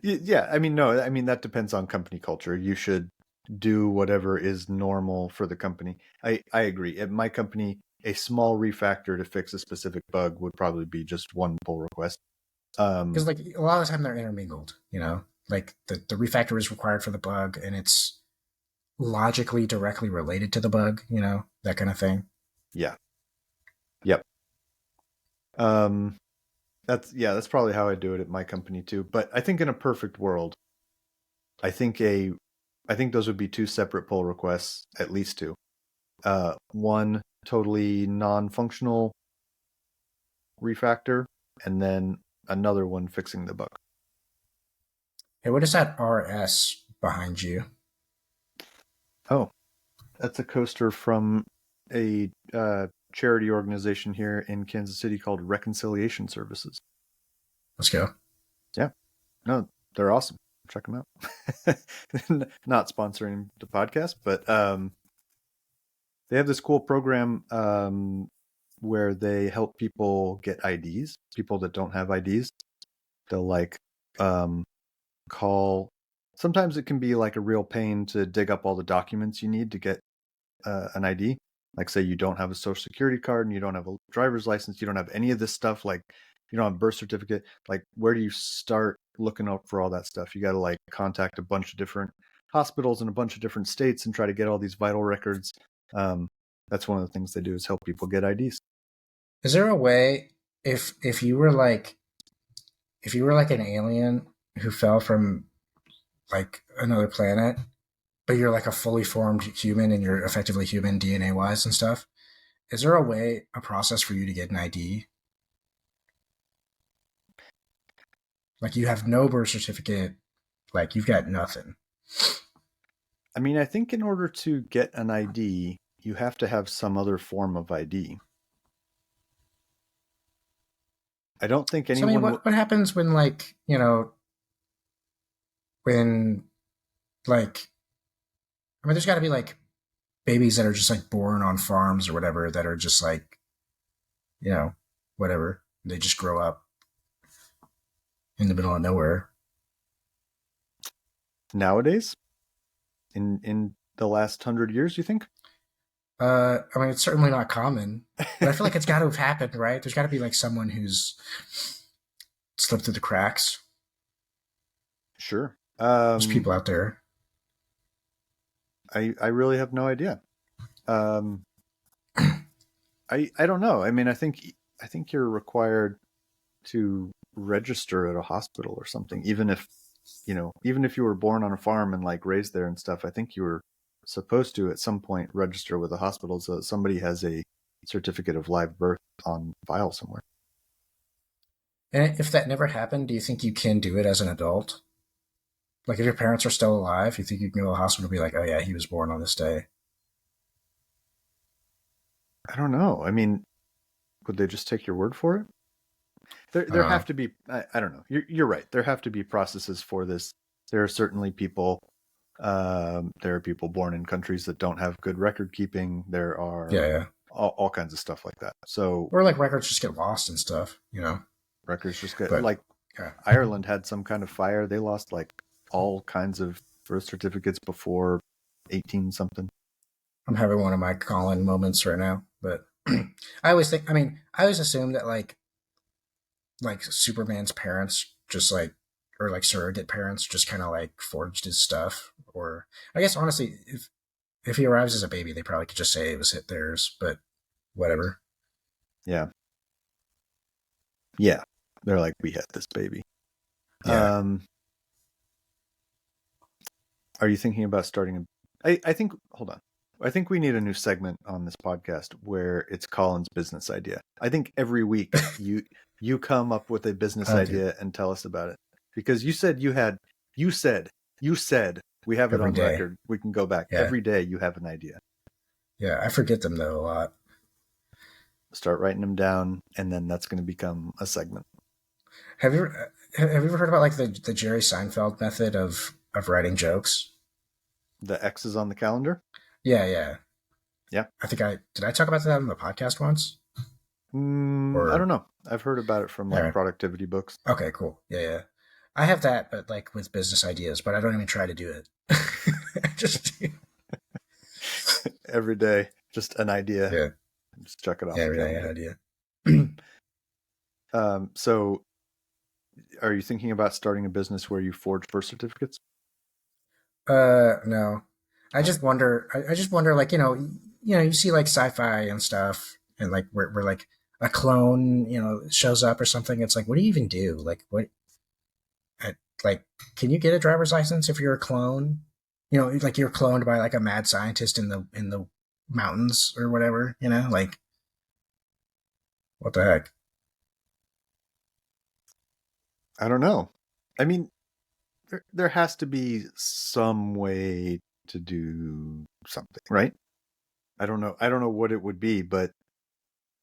Yeah. I mean, no. I mean that depends on company culture. You should do whatever is normal for the company. I agree. At my company, a small refactor to fix a specific bug would probably be just one pull request. Because like a lot of the time they're intermingled, like the refactor is required for the bug and it's logically directly related to the bug, that kind of thing. Yeah. Yep. That's probably how I do it at my company too. But I think in a perfect world, I think those would be two separate pull requests, at least two. One totally non-functional refactor, and then another one fixing the bug. Hey, what is that RS behind you? Oh, that's a coaster from a charity organization here in Kansas City called Reconciliation Services. Let's go. Yeah, no, they're awesome. Check them out. Not sponsoring the podcast, but they have this cool program where they help people get IDs, people that don't have IDs. They'll like call. Sometimes it can be like a real pain to dig up all the documents you need to get an ID. Like say you don't have a social security card and you don't have a driver's license, you don't have any of this stuff, like you don't have a birth certificate. Like where do you start looking up for all that stuff? You got to like contact a bunch of different hospitals in a bunch of different states and try to get all these vital records. That's one of the things they do is help people get IDs. Is there a way if you were like an alien who fell from like another planet, but you're like a fully formed human and you're effectively human DNA wise and stuff? Is there a process for you to get an ID? Like you have no birth certificate, like you've got nothing. I mean, I think in order to get an ID, you have to have some other form of ID. I don't think anyone. So I mean, what happens when like when like I mean, there's got to be like babies that are just like born on farms or whatever that are just like whatever, they just grow up in the middle of nowhere. Nowadays, in the last 100 years, you think? I mean, it's certainly not common, but I feel like it's got to have happened, right? There's got to be like someone who's slipped through the cracks. Sure. There's people out there. I really have no idea. I don't know. I mean, I think you're required to register at a hospital or something, even if you were born on a farm and like raised there and stuff. I think you were supposed to at some point register with a hospital so that somebody has a certificate of live birth on file somewhere. And if that never happened, do you think you can do it as an adult? Like if your parents are still alive, you think you can go to the hospital and be like, oh yeah, he was born on this day? I don't know. I mean, would they just take your word for it? There have to be. I don't know. You're right. There have to be processes for this. There are certainly people. There are people born in countries that don't have good record keeping. There are all kinds of stuff like that. So or like records just get lost and stuff. Records just get Ireland had some kind of fire. They lost like all kinds of birth certificates before 18 something. I'm having one of my Colin moments right now, but I always assume that like Superman's parents just like, or like surrogate parents just kind of like forged his stuff. Or I guess honestly, if he arrives as a baby, they probably could just say it was theirs, but whatever. Yeah. They're like, we had this baby. Yeah. Are you thinking about starting I think, hold on. I think we need a new segment on this podcast where it's Colin's business idea. I think every week you come up with a business idea and tell us about it. Because you said we have it every on day. Record. We can go back. Yeah. Every day you have an idea. Yeah, I forget them though a lot. Start writing them down, and then that's going to become a segment. Have you ever heard about like the Jerry Seinfeld method of writing jokes? The X's on the calendar? Yeah. I think did I talk about that on the podcast once? I don't know. I've heard about it from like productivity books. Okay, cool. Yeah. I have that, but like with business ideas, but I don't even try to do it. Just every day, just an idea. Yeah. Just check it off. Yeah, every day an idea. So are you thinking about starting a business where you forge birth certificates? No. I just wonder like, you see like sci-fi and stuff and like where like a clone, shows up or something. It's like, what do you even do? Like what, like, can you get a driver's license if you're a clone? Like you're cloned by like a mad scientist in the mountains or whatever, like what the heck? I don't know. I mean, there has to be some way to do something, right? I don't know. I don't know what it would be, but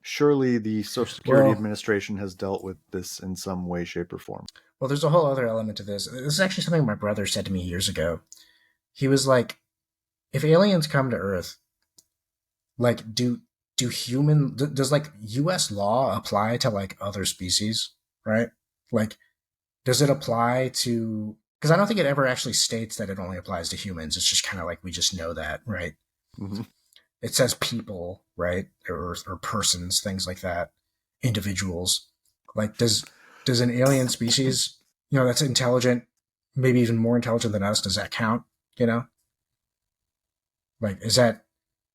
surely the Social Security Well, Administration has dealt with this in some way, shape, or form. well, there's a whole other element to this. This is actually something my brother said to me years ago. He was like, if aliens come to Earth, like, does like U.S. law apply to like other species, right? Like, does it apply to? Because I don't think it ever actually states that it only applies to humans. It's just kind of like we just know that, right? Mm-hmm. It says people, right, or persons, things like that, individuals. Like, does an alien species, that's intelligent, maybe even more intelligent than us, does that count? You know, like is that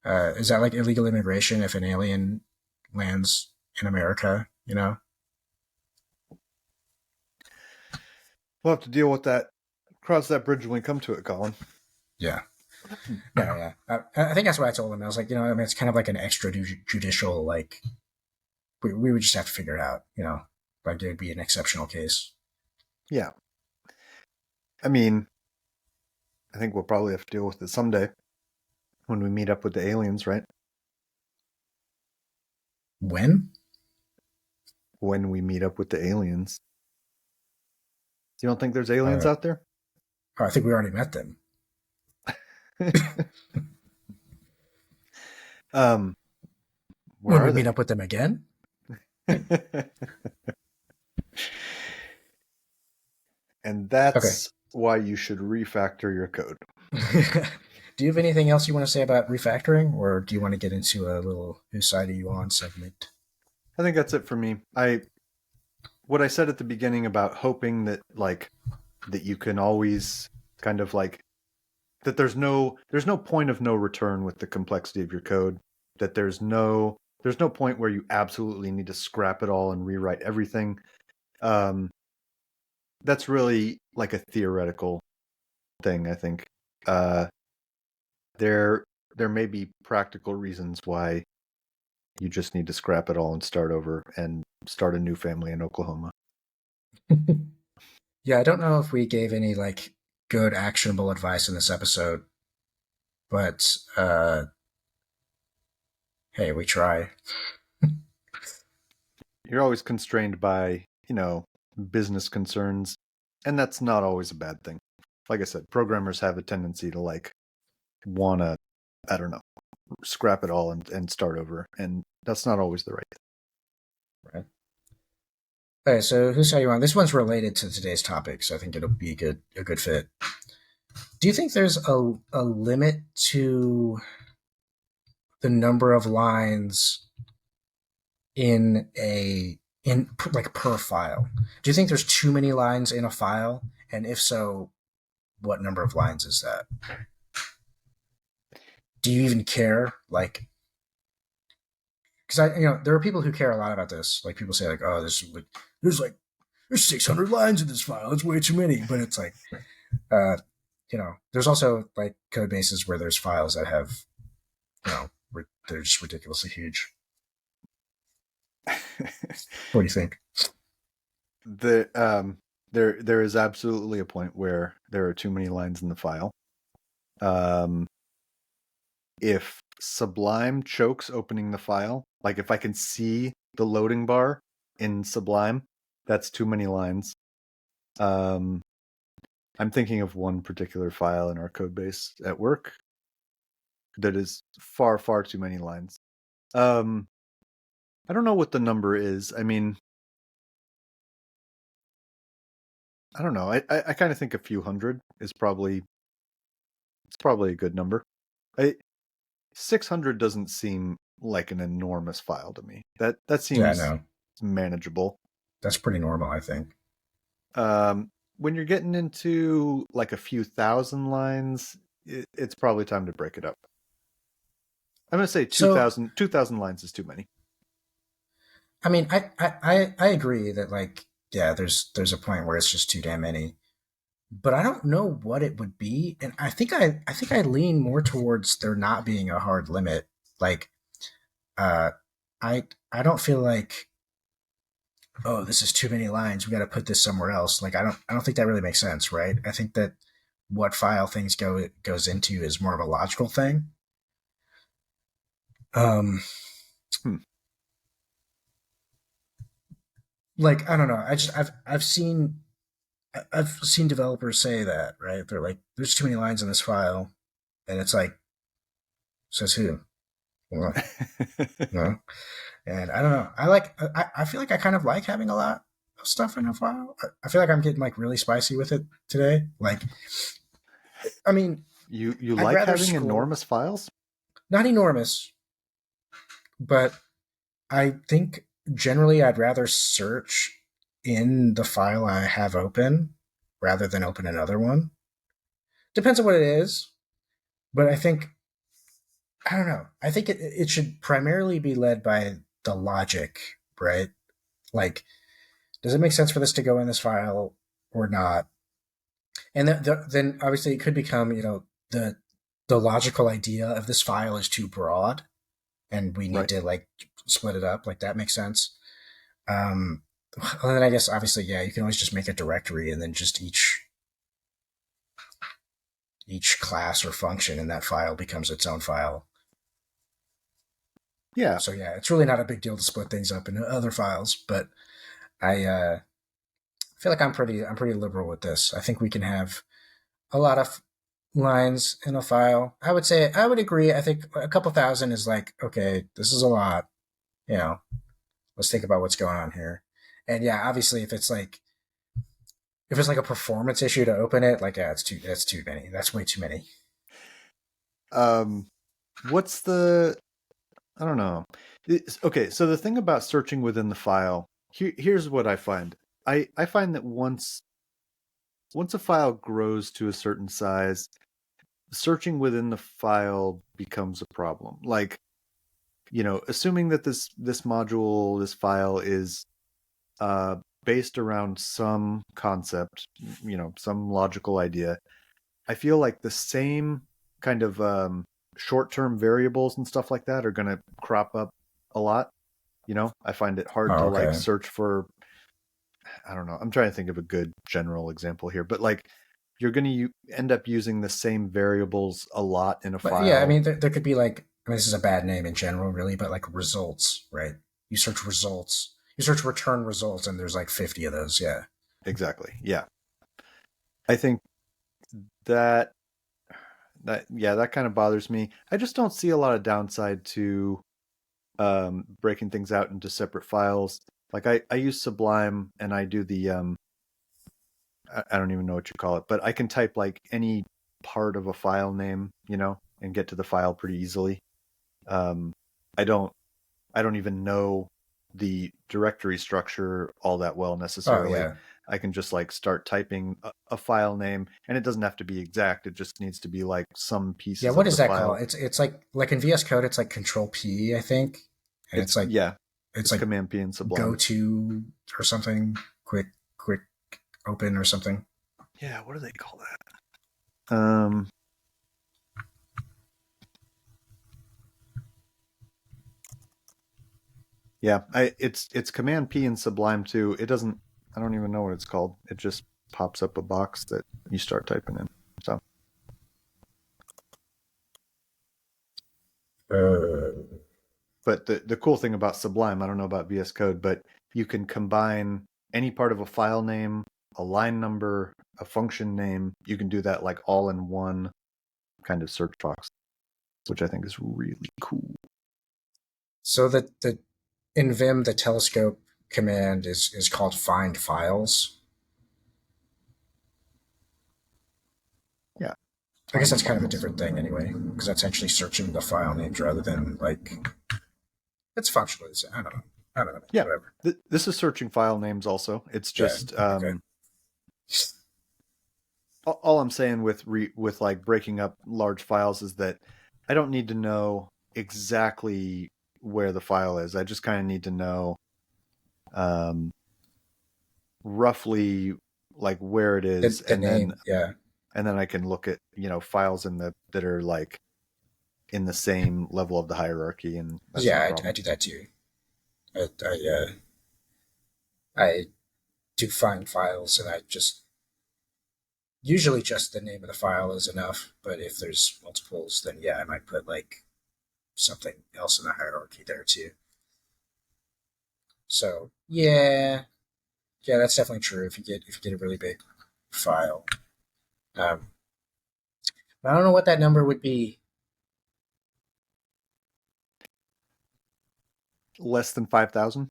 like illegal immigration if an alien lands in America? We'll have to deal with that. Cross that bridge when we come to it, Colin. Yeah. Yeah. I think that's what I told him. I was like, I mean, it's kind of like an extrajudicial, like, we would just have to figure it out, like it would be an exceptional case. Yeah. I mean, I think we'll probably have to deal with it someday when we meet up with the aliens, right? When? When we meet up with the aliens. You don't think there's aliens Uh, out there? oh, I think we already met them. um, where When we are meet they? up with them again? And Okay. that's why you should refactor your code. Do you have anything else you want to say about refactoring, or do you want to get into a little whose side are you on segment? I think that's it for me. What I said at the beginning about hoping that that you can always kind of that there's no point of no return with the complexity of your code, that there's no point where you absolutely need to scrap it all and rewrite everything. That's really like a theoretical thing, I think. Uh, there there may be practical reasons why you just need to scrap it all and start over and start a new family in Oklahoma. Yeah, I don't know if we gave any like good actionable advice in this episode, but hey, we try. You're always constrained by, business concerns, and that's not always a bad thing. Like I said, programmers have a tendency to wanna, I don't know, scrap it all and start over, and that's not always the right thing. Right. Okay, so whose side are you on? This one's related to today's topic, so I think it'll be a good fit. Do you think there's a limit to the number of lines in like per file? Do you think there's too many lines in a file? And if so, what number of lines is that? Do you even care? Like, because there are people who care a lot about this. Like people say like, oh, there's 600 lines in this file. It's way too many. But it's like, there's also like code bases where there's files that have, they're just ridiculously huge. What do you think? There is absolutely a point where there are too many lines in the file. If Sublime chokes opening the file, like if I can see the loading bar in Sublime, that's too many lines. I'm thinking of one particular file in our code base at work that is far, far too many lines. I don't know what the number is. I mean, I don't know. I kind of think a few hundred is probably a good number. 600 doesn't seem like an enormous file to me. That Yeah, seems no, manageable. that's pretty normal, I think. When you're getting into like a few thousand lines, it's probably time to break it up. I'm going to say So, 2,000 lines is too many. I mean, I agree that like, yeah, there's a point where it's just too damn many. But I don't know what it would be, and I think I lean more towards there not being a hard limit. Like, uh, I don't feel like oh, this is too many lines. We got to put this somewhere else. Like I don't think that really makes sense, right? I think that what file things goes into is more of a logical thing. Um, Hmm. like I don't know. I've seen developers say that, right? They're like, there's too many lines in this file, and it's like, says who? Well, no. And I don't know. I feel like I kind of like having a lot of stuff in a file. I feel like I'm getting like really spicy with it today. Like, I mean, You I'd like rather having scroll, enormous files? not enormous, but I think generally I'd rather search in the file I have open rather than open another one. Depends on what it is, but I don't know. I think it should primarily be led by the logic, right? Like, does it make sense for this to go in this file or not? And then obviously it could become, the logical idea of this file is too broad, and we need Right. to like split it up. Like that makes sense. Um, and then I guess obviously, yeah, you can always just make a directory, and then just each class or function in that file becomes its own file. Yeah. So yeah, it's really not a big deal to split things up into other files. But I feel like I'm pretty liberal with this. I think we can have a lot of lines in a file. I would agree. I think a couple thousand is like, okay, this is a lot. You know, let's think about what's going on here. And yeah, obviously, if it's like a performance issue to open it, like yeah, that's too many. That's way too many. Um, what's the I don't know. Okay, so the thing about searching within the file, here's what I find. I find that once a file grows to a certain size, searching within the file becomes a problem. Like, assuming that this module, this file is uh based around some concept, some logical idea, I feel like the same kind of short-term variables and stuff like that are going to crop up a lot. I find it hard Oh, to like okay. search for, I don't know. I'm trying to think of a good general example here, but like you're going to end up using the same variables a lot in a But yeah, I file. mean, there could be like, I mean, this is a bad name in general, really, but like results, right? You search results, you search return results, and there's like 50 of those. Yeah. Exactly. Yeah. I think that yeah, that kind of bothers me. I just don't see a lot of downside to breaking things out into separate files. Like I use Sublime and I do the I don't even know what you call it, but I can type like any part of a file name, and get to the file pretty easily. Um, I don't I don't even know the directory structure all that well Oh, necessarily. yeah. I can just like start typing a file name, and it doesn't have to be exact. It just needs to be like some Yeah. pieces What of is the that called? file. It's like in VS Code, it's like Control P, I think, and It's yeah, it's it's like Command P in go Sublime. to or something, quick open or something. Yeah, what do they call that? Yeah, it's Command P in Sublime too. It doesn't. I don't even know what it's called. It just pops up a box that you start typing in. So, Uh, but the cool thing about Sublime, I don't know about VS Code, but you can combine any part of a file name, a line number, a function name. You can do that like all in one kind of search box, which I think is really cool. so the in Vim, the telescope command is called find files. Yeah, I guess find that's kind of a files. different thing anyway, because that's actually searching the file names rather than like it's functional. I don't know. I don't know. Yeah, Whatever. this is searching file names also. It's Yeah. just Okay. all I'm saying with like breaking up large files is that I don't need to know exactly where the file is. I just kind of need to know um, roughly like where it is, The name. Yeah. and then I can look at files in the that are like in the same level of the hierarchy, and that's no Yeah. I problem. do that too. I I do find files, and I just usually just the name of the file is enough. But if there's multiples, then yeah, I might put like something else in the hierarchy there too. So yeah, yeah, that's definitely true. If you get a really big file, um, I don't know what that number would be. Less than 5,000?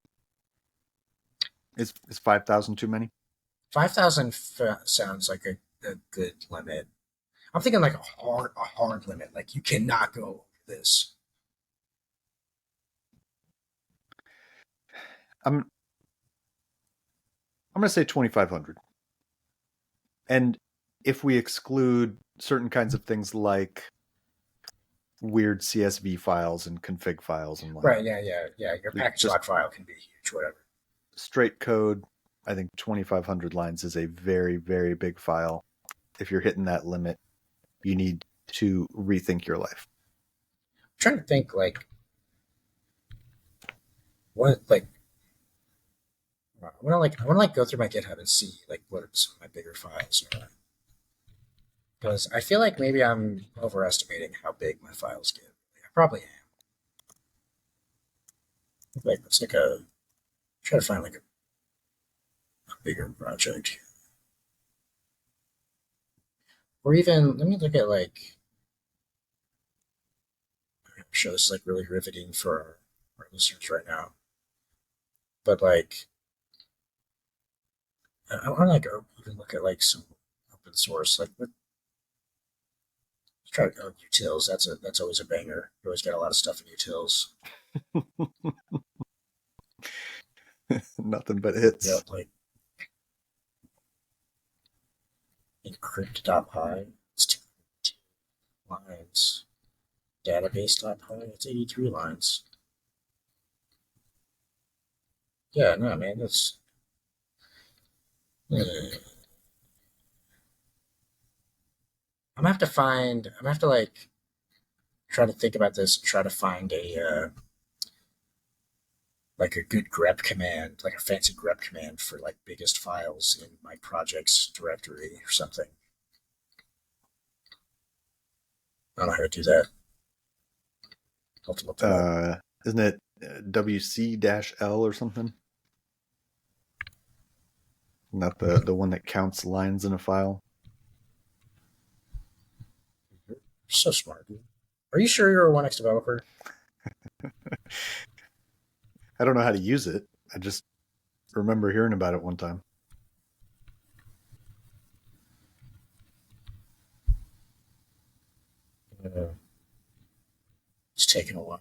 Is 5,000 too many? 5,000 sounds like a good limit. I'm thinking like a hard limit. Like you cannot go over this. I'm I'm going to say 2,500. And if we exclude certain kinds of things like weird CSV files and config files and like Right? Yeah, yeah, yeah. Your package just log file can be huge. Whatever. straight code, I think 2,500 lines is a very, very big file. If you're hitting that limit, you need to rethink your life. I'm trying to think like what like I want to go through my GitHub and see like what some of my bigger files are. Because I feel like maybe I'm overestimating how big my files get. I probably am. Like let's try to find like a bigger project, or even let me look at like. I'm sure this is like really riveting for our listeners right now, but like I want to like even look at like some open source like let's try utils. That's always a banger. You always get a lot of stuff in utils. Nothing but Yeah, hits. like encrypt.py. It's 2 lines. Database.py. It's 83 lines. Yeah, no, man, that's. I'm gonna have to find. I'm gonna have to like try to think about this. Try to find a like a good grep command, like a fancy grep command for like biggest files in my projects directory or something. I don't know how to do that. I'll have to look that up. Isn't it WC-L or something? Not the one that counts lines in a file. You're so smart, dude. Are you sure you're a 1x developer? I don't know how to use it. I just remember hearing about it one time. Uh, it's taking a while.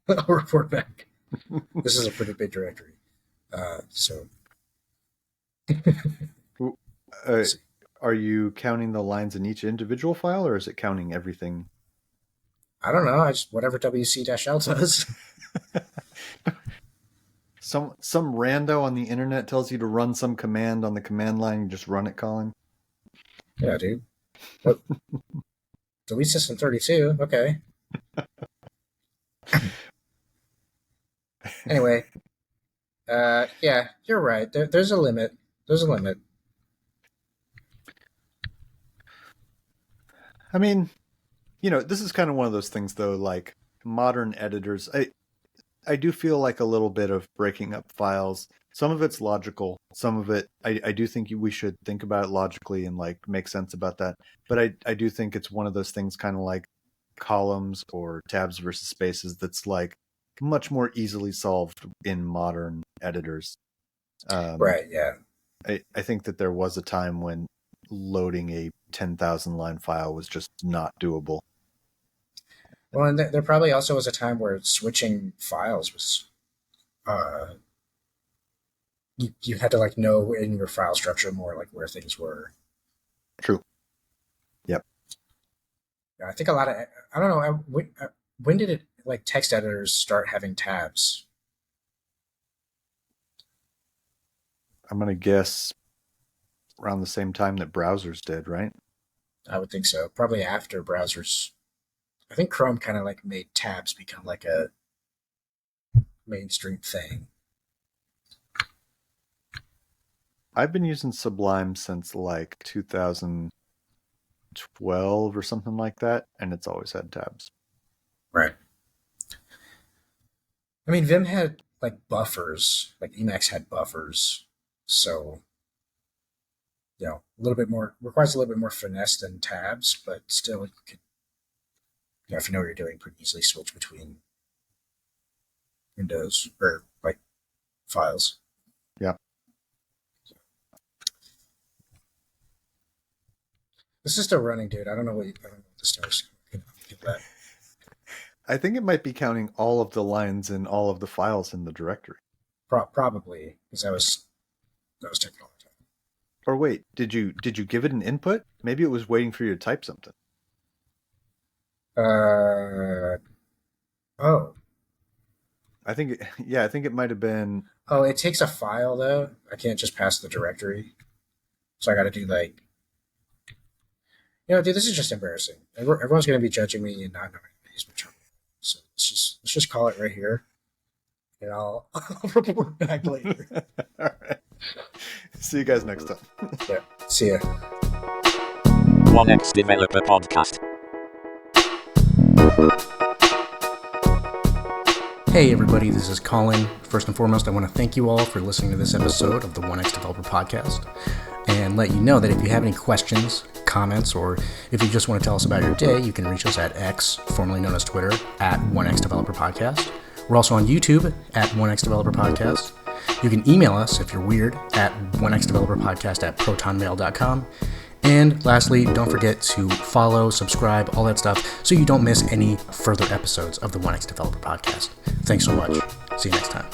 I'll report back. This is a pretty big directory. So Uh, are you counting the lines in each individual file, or is it counting everything? I don't know. I just whatever WC-L does. Some rando on the internet tells you to run some command on the command line. You just run it, Colin. Yeah, dude. What? Delete system 32. Okay. Anyway, yeah, you're right. There's a limit. There's a limit. I mean, this is kind of one of those things, though. Like modern editors, I do feel like a little bit of breaking up files. Some of it's logical. Some of it, I do think we should think about it logically and like make sense about that. But I do think it's one of those things kind of like columns or tabs versus spaces that's like much more easily solved in modern editors. Right. Yeah. I think that there was a time when loading a 10,000 line file was just not doable. Well, and there probably also was a time where switching files was uh, you had to like know in your file structure more like where things were. True. Yep. I think a lot of I don't know when did it like text editors start having tabs? I'm going to guess around the same time that browsers did, right? I would think so. Probably after browsers. I think Chrome kind of like made tabs become like a mainstream thing. I've been using Sublime since like 2012 or something like that, and it's always had tabs. Right. I mean, Vim had like buffers, like Emacs had buffers, so a little bit more requires a little bit more finesse than tabs, but still, you could, if you know what you're doing, pretty easily switch between windows or like files. Yeah. This is still running, dude. I don't know what the stars can get that. I think it might be counting all of the lines in all of the files in the directory. Probably because that was taking a long time. Or wait, did you give it an input? Maybe it was waiting for you to type something. Oh. I think it might have been. Oh, it takes a file though. I can't just pass the directory, so I got to do like, dude, this is just embarrassing. Everyone's going to be judging me and not knowing how to use my terminal. So let's just call it right here, and I'll report back later. All right. See you guys next time. Yeah. See ya. 1x Developer Podcast. Hey everybody, this is Colin. First and foremost, I want to thank you all for listening to this episode of the 1x Developer Podcast, and let you know that if you have any questions, comments, or if you just want to tell us about your day, you can reach us at X, formerly known as Twitter, at 1x Developer Podcast. We're also on YouTube at 1x Developer Podcast. You can email us if you're weird at 1xdeveloperpodcast@protonmail.com. And lastly, don't forget to follow, subscribe, all that stuff, so you don't miss any further episodes of the 1x Developer Podcast. Thanks so much. See you next time.